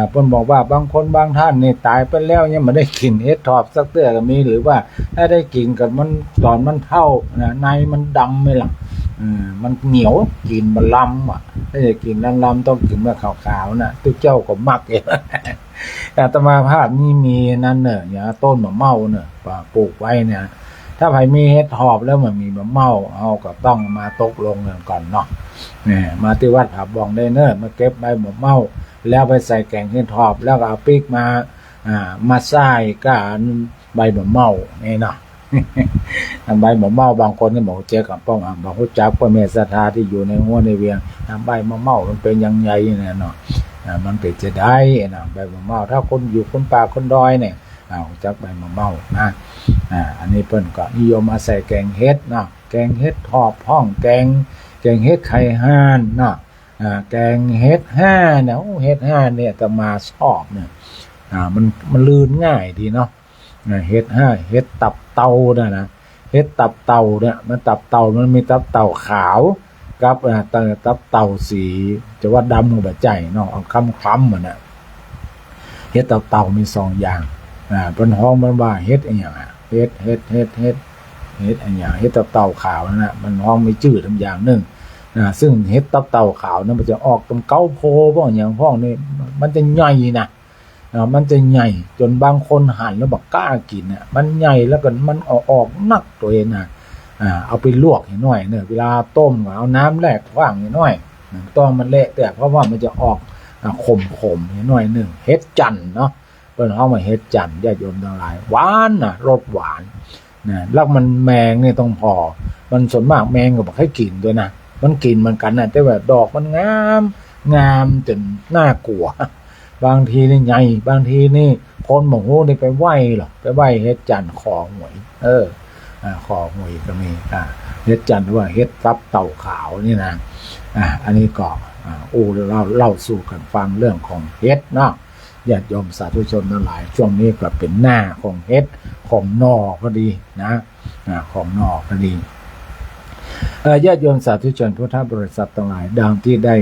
เพิ่นบอกว่าบางคนบางท่านนี่ตายไปแล้วยังไม่ได้กินเฮ็ดทอบสักเตื้อก็มีหรือว่าถ้าได้กินกับมันตอนมันเท่านะในมันดำมั้ยล่ะมันเหนียวกินมันล้ำถ้าจะกินล้ำต้องกินแบบขาวๆนะตุ๊กเจ้าก็มักเองอาตมาภาพนี่มีนั่นเนอะอย่างต้นมะเม่าเนอะปลูกไว้เนี่ยถ้าใครมีเฮ็ดทอบแล้วมันมีมะเม่าเอาก็ต้องมาตกลงกันก่อนเนาะนี่มาที่วัดผาบองได้เนอะมาเก็บใบมะเม่าแล้วไปใส่แกงเฮ็ดทอบแล้วก็เอาปีกมาใส่กับใบมะเม่านี่เนาะใบมะเม่าบางคนก็บอกเจ๊กับป้องบอกฮู้จักพ่อแม่ศรัทธาที่อยู่ในหัวในเวียงใบมะเม่ามันเป็นยังไงเนี่ยเนาะมันเป็นจะได้นะใบมะเม่าถ้าคนอยู่คนป่าคนดอยเนี่ยจักใบมะเม่านะอันนี้เพิ่นก็นิยมมาใส่แกงเฮ็ดเนาะแกงเฮ็ดทอบห้องแกงเฮ็ดไข่ห่านเนาะแกงเฮ็ดห่านเนี่ยเฮ็ดห่านเนี่ยแต่มาชอบเนี่ยมันลื่นง่ายดีเนาะเฮ็ดห่านเฮ็ดตับเต่านะเฮ็ดตับเต่าเนี่ยมันตับเต่ามันมีตับเต่าขาวกับตับเต่าสีจะว่าดำกับใจเนาะเอาคล้ำมันน่ะเฮ็ดตับเต่ามี2อย่างเพิ่นฮ้องมันว่าเฮ็ดอีหยังเฮ็ดอันอย่างเฮ็ดตับเต่าขาวนั่นน่ะมันฮ้องมีชื่อทั้งอย่างนึงซึ่งเฮ็ดตับเต่าขาวนั้นมันจะออกตรงเก้าโพบ่อย่างพ้องนี่มันจะใหญ่นะมันจะใหญ่จนบางคนหั่นแล้วบอกกล้ากินน่ะมันใหญ่แล้วก็มันออกนักตัวเองน่ะเอาไปลวกให้หน่อยเวลาต้มก็เอาน้ำแลกว่างให้หน่อยต้องมันเละแต่เพราะว่ามันจะออกขมให้หน่อยนึงเฮ็ดจันเนาะเพิ่นเอามาเฮ็ดจันญาติโยมทั้งหลายหวานน่ะรสหวานแล้วมันแมงนี่ต้องพอมันส่วนมากแมงก็บ่ให้กินด้วยนะมันกินเหมือนกันน่ะแต่ว่าดอกมันงามจนน่ากลัวบางทีนี่ใหญ่บางทีนี่คนบ่ฮู้ได้ไปไหว้หรอกไปไหว้เฮ็ดจันขอหวยขอหวยก็มีเฮ็ดจันว่าเฮ็ดตับเต่าขาวนี่นะอันนี้ก็เล่าสู่กันฟังเรื่องของเฮ็ดเนาะ ญาติโยมสาธุชนทั้งหลายช่วงนี้ก็เป็นหน้าของเฮ็ดของนอพอดีนะของนอพอดีญาติโยมสาธุชนพุทธบริษัททั้งหลายดังที่ได้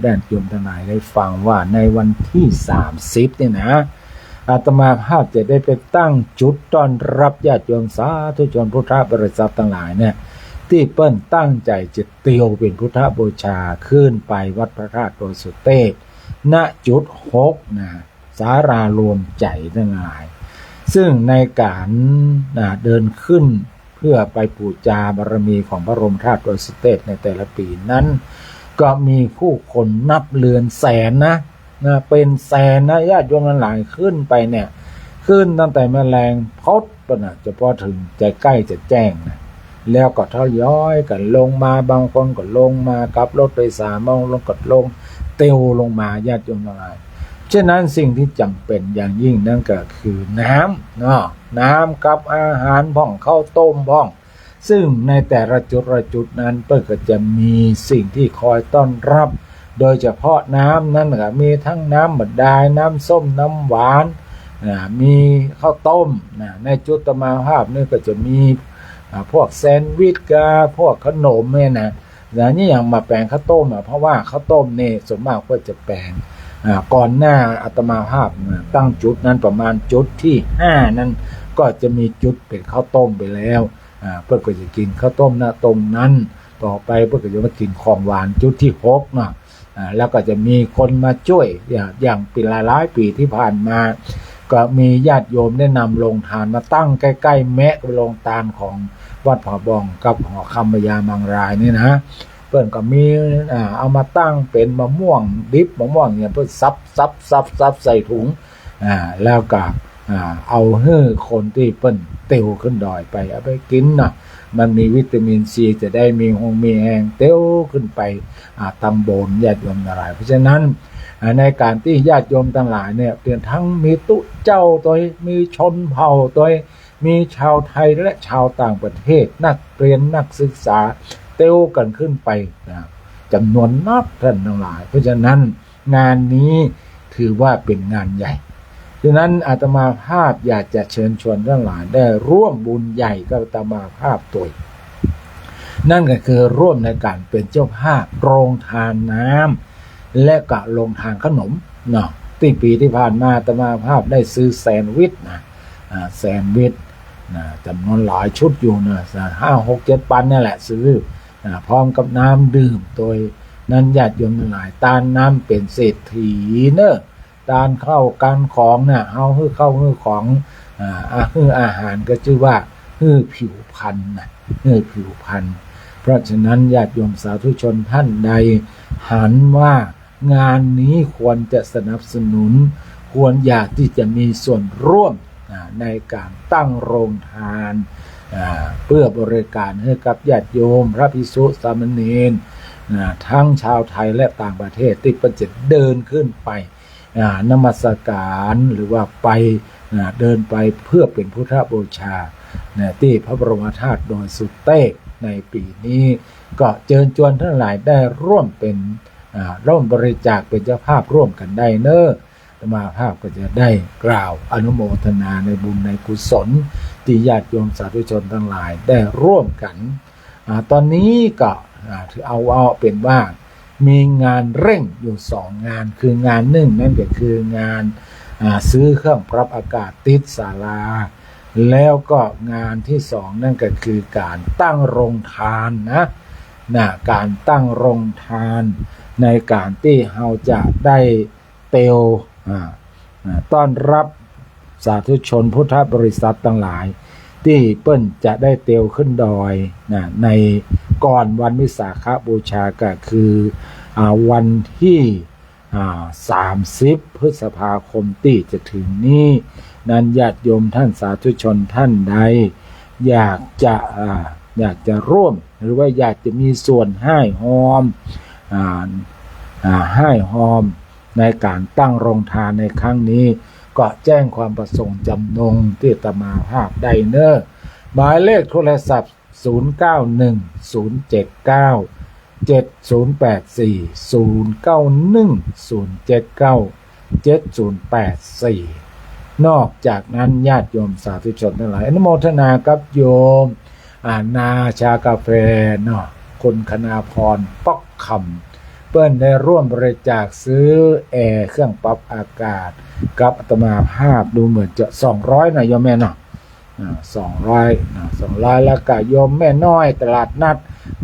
ญาติโยมทั้งหลายได้ฟังว่าในวันที่30เนี่ยนะอาตมาภาพจะได้ไปตั้งจุดต้อนรับญาติโยมสาธุชนพุทธบริษัททั้งหลายเนี่ยที่เปิ้นตั้งใจจะเตียวเป็นพุทธบูชาขึ้นไปวัดพระธาตุดอยสุเทพณจุด6นะศาลารวมใจทั้งหลายซึ่งในการเดินขึ้นเพื่อไปบูชาบารมีของพระบรมธาตุดอยสุเทพในแต่ละปีนั้นก็มีผู้คนนับเรือนแสนนะเป็นแสนนะญาติโยมหลายขึ้นไปเนี่ยขึ้นตั้งแต่แมลงพดปะจะพอถึงจะใกล้จะแจ้งนะแล้วก็ทยอยกันลงมาบางคนก็ลงมากับรถโดยสารบางลงก็ลงเตียวลงมาญาติโยมทั้งหลายฉะนั้นสิ่งที่จำเป็นอย่างยิ่งนั่นก็คือน้ำน้ำกับอาหารพ่องข้าวต้มพ่องซึ่งในแต่ละจุดนั้นเปิ้ลก็จะมีสิ่งที่คอยต้อนรับโดยเฉพาะน้ำนั่นก็มีทั้งน้ำบัดดาลน้ำส้มน้ำหวานมีข้าวต้มในจุดตมาภาพนี่ก็จะมีพวกแซนด์วิชกับพวกขนมเนี่ยนะแล้วนี่อย่างมาแปลงข้าวต้มเพราะว่าข้าวต้มเนี่ยส่วนมากก็จะแปลงก่อนหน้าอาตมาภาพตั้งจุดนั้นประมาณจุดที่5นั้นก็จะมีจุดเป็นข้าวต้มไปแล้วเพื่อก็จะกินข้าวต้มตรงนั้นต่อไปเพื่อก็จะมากินของหวานจุดที่6เนาะแล้วก็จะมีคนมาช่วยอย่างปีหลายปีที่ผ่านมาก็มีญาติโยมได้นำโรงทานมาตั้งใกล้ๆแมะโรงทานของวัดผาบองกับหอคำพญามังรายนี่นะเปิ้นก็มีเอามาตั้งเป็นมะม่วงดิบมะม่วงเนี่ยเพิ่นซับใส่ถุงแล้วก็เอาให้คนที่เปิ้นเตียวขึ้นดอยไปเอาไปกินน่ะมันมีวิตามินซีจะได้มีหงมีแหงเตียวขึ้นไปตำบลญาติโยมทั้งหลายเพราะฉะนั้นในการที่ญาติโยมทั้งหลายเนี่ยเป็นทั้งมีตุเจ้าตัวมีชนเผ่าตัวมีชาวไทยและชาวต่างประเทศนักเรียนนักศึกษาเตียวกันขึ้นไปจำนวนนับท่านทั้งหลายเพราะฉะนั้นงานนี้ถือว่าเป็นงานใหญ่ฉะนั้นอาตมาภาพอยากจะเชิญชวนทั้งหลายได้ร่วมบุญใหญ่กับอาตมาภาพตัวนั่นก็คือร่วมในการเป็นเจ้าภาพโรงทานน้ำและก็โรงทานขนมเนาะที่ปีที่ผ่านมาอาตมาภาพได้ซื้อแซนด์วิชแซนด์วิชจำนวนหลายชุดอยู่นะ5-6-7 ปันนี่แหละซื้อพร้อมกับน้ำดื่มโดยนั้นญาติโยมทั้งหลายตานน้ำเป็นเศรษฐีเนอะตานเข้ากันของน่ะเอาฮื้อเข้าฮื้อของฮื้ออาหารก็ชื่อว่าฮื้อผิวพรรณนะฮื้อผิวพรรณเพราะฉะนั้นญาติโยมสาธุชนท่านใดหันว่างานนี้ควรจะสนับสนุนควรอยากที่จะมีส่วนร่วมในการตั้งโรงทานเพื่อบริการให้กับญาติโยมพระภิกษุสามเณรทั้งชาวไทยและต่างประเทศที่ประจิตเดินขึ้นไปนมัสการหรือว่าไปเดินไปเพื่อเป็นพุทธบูชาที่พระบรมธาตุดอยสุเทพในปีนี้ก็เชิญชวนทั้งหลายได้ร่วมเป็นร่วมบริจาคเป็นเจ้าภาพร่วมกันได้เนอะอาตมาภาพก็จะได้กล่าวอนุโมทนาในบุญในกุศลที่ญาติโยมสาธุชนทั้งหลายได้ร่วมกันตอนนี้ก็ถือเอาเป็นว่ามีงานเร่งอยู่2 งานคืองานหนึ่งนั่นก็คืองานซื้อเครื่องปรับอากาศติดศาลาแล้วก็งานที่2นั่นก็คือการตั้งโรงทานการตั้งโรงทานในการที่เราจะได้เตียวต้อนรับสาธุชนพุทธบริษัททั้งหลายที่เปิ้นจะได้เตียวขึ้นดอยในก่อนวันวิสาขบูชาก็คือวันที่30 พฤษภาคมที่จะถึงนี้นั้นญาติโยมท่านสาธุชนท่านใดอยากจะร่วมหรือว่าอยากจะมีส่วนให้หอมในการตั้งโรงทานในครั้งนี้ก็แจ้งความประสงค์จำนงที่อาตมาภาพได้เนอะหมายเลขโทรศัพท์0910797084 0910797084 7084นอกจากนั้นญาติโยมสาธุชนทั้งหลายอนุโมทนากับโยมนาชากาแฟเนาะคุณคณาพรป๊อกคำเปิ้นได้ร่วมบริจาคซื้อแอร์เครื่องปรับอากาศกับอาตมาภาพดูเหมือนจะ200นะโยมแม่เนาะ200แล้วก็โยมแม่น้อยตลาดนัด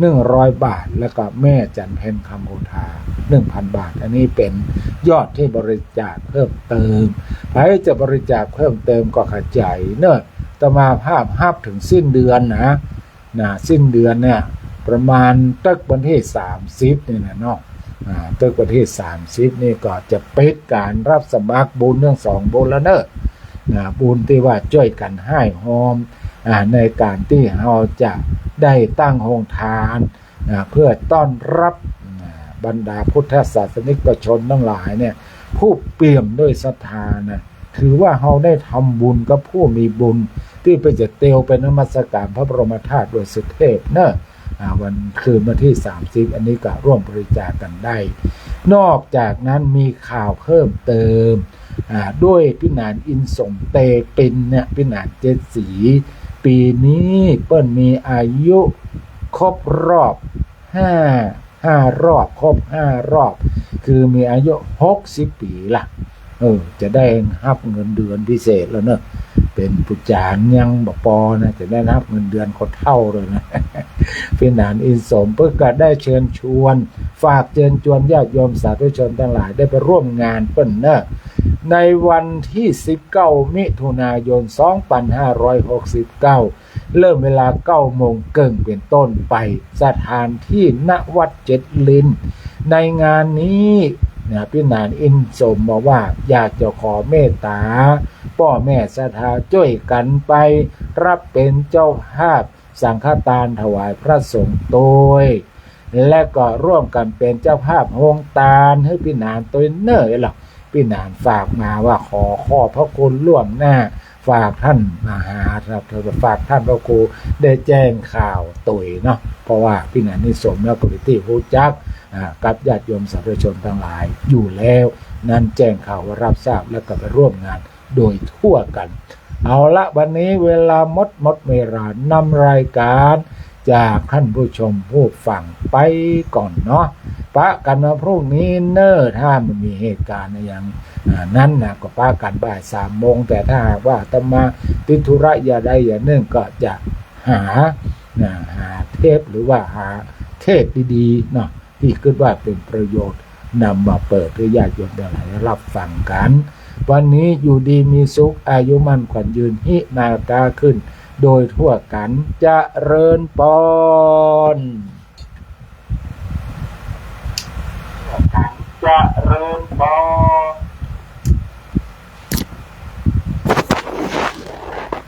100 บาทแล้วก็แม่จันเพ็ญคำโอทา 1,000 บาทอันนี้เป็นยอดที่บริจาคเพิ่มเติมใครจะบริจาคเพิ่มเติมก็ขจายเนอะอาตมาภาพถึงสิ้นเดือนนะสิ้นเดือนเนี่ยประมาณตึกวันที่30เนี่ยนะเนาะตึกวันที่30นี่ก็จะปิดการรับสมัครบุญเรื่อง2บุญแล้วเนอะบุญที่ว่าช่วยกันให้หอมในการที่เราจะได้ตั้งโรงทานเพื่อต้อนรับบรรดาพุทธศาสนิกชนทั้งหลายเนี่ยผู้เปี่ยมด้วยศรัทธานะถือว่าเราได้ทำบุญกับผู้มีบุญที่ไปจะเตียวไปนมัสการพระบรมธาตุโดยสุเทพเนอะวันคืนวันที่30อันนี้ก็ร่วมบริจาคกันได้นอกจากนั้นมีข่าวเพิ่มเติมด้วยพี่นานอินสมเตปินเนี่ยพี่นานเจ็ดสีปีนี้เปิ้นมีอายุครบรอบ5 รอบครบ5 รอบคือมีอายุ60 ปีละจะได้รับเงินเดือนพิเศษแล้วเนอะเป็นผู้จารยังบ่ปอนะจะได้รับเงินเดือนคนเท่าเลยนะพี่นานอินสมเพื่อก็ได้เชิญชวนฝากเชิญชวนญาติโยมสาธุชนทั้งหลายได้ไปร่วมงานเปิ้นเนอะในวันที่19 มิถุนายน 2569เริ่มเวลา 9 โมงครึ่งเป็นต้นไปสถานที่ณวัดเจ็ดลินในงานนี้พี่นานอินสมบอกว่าอยากจะขอเมตตาพ่อแม่ศรัทธาช่วยกันไปรับเป็นเจ้าภาพสังฆทานถวายพระสงฆ์โดยและก็ร่วมกันเป็นเจ้าภาพโฮงทานให้พี่นานตัวเนอร์หรอกพี่นานฝากมาว่าขอพระคุณล่วงหน้าฝากท่านมาหาครับฝากท่านพระครูได้แจ้งข่าวตุยเนาะเพราะว่าพี่นานนิสมและปริติผู้จักกับญาติโยมสาธุชนทั้งหลายอยู่แล้วนั้นแจ้งข่าวว่ารับทราบแล้วก็ไปร่วมงานโดยทั่วกันเอาละวันนี้เวลาหมดเวลานำรายการจากท่านผู้ชมผู้ฟังไปก่อนเนาะปะกันมาพรุ่งนี้เนอถ้ามันมีเหตุการณ์อย่างนั้นนะก็ปะกันบ่าย3 โมงแต่ถ้าหากว่าอาตมาติดธุระอย่างใดอย่างหนึ่งก็จะหาเทปหรือว่าหาเทปดีๆเนาะที่คิดว่าเป็นประโยชน์นำมาเปิดให้ญาติโยมทั้งหลายรับฟังกันวันนี้อยู่ดีมีสุขอายุมั่นขวัญยืนหินาตาขึ้นโดยทั่วกันเจริญพรเจริญพร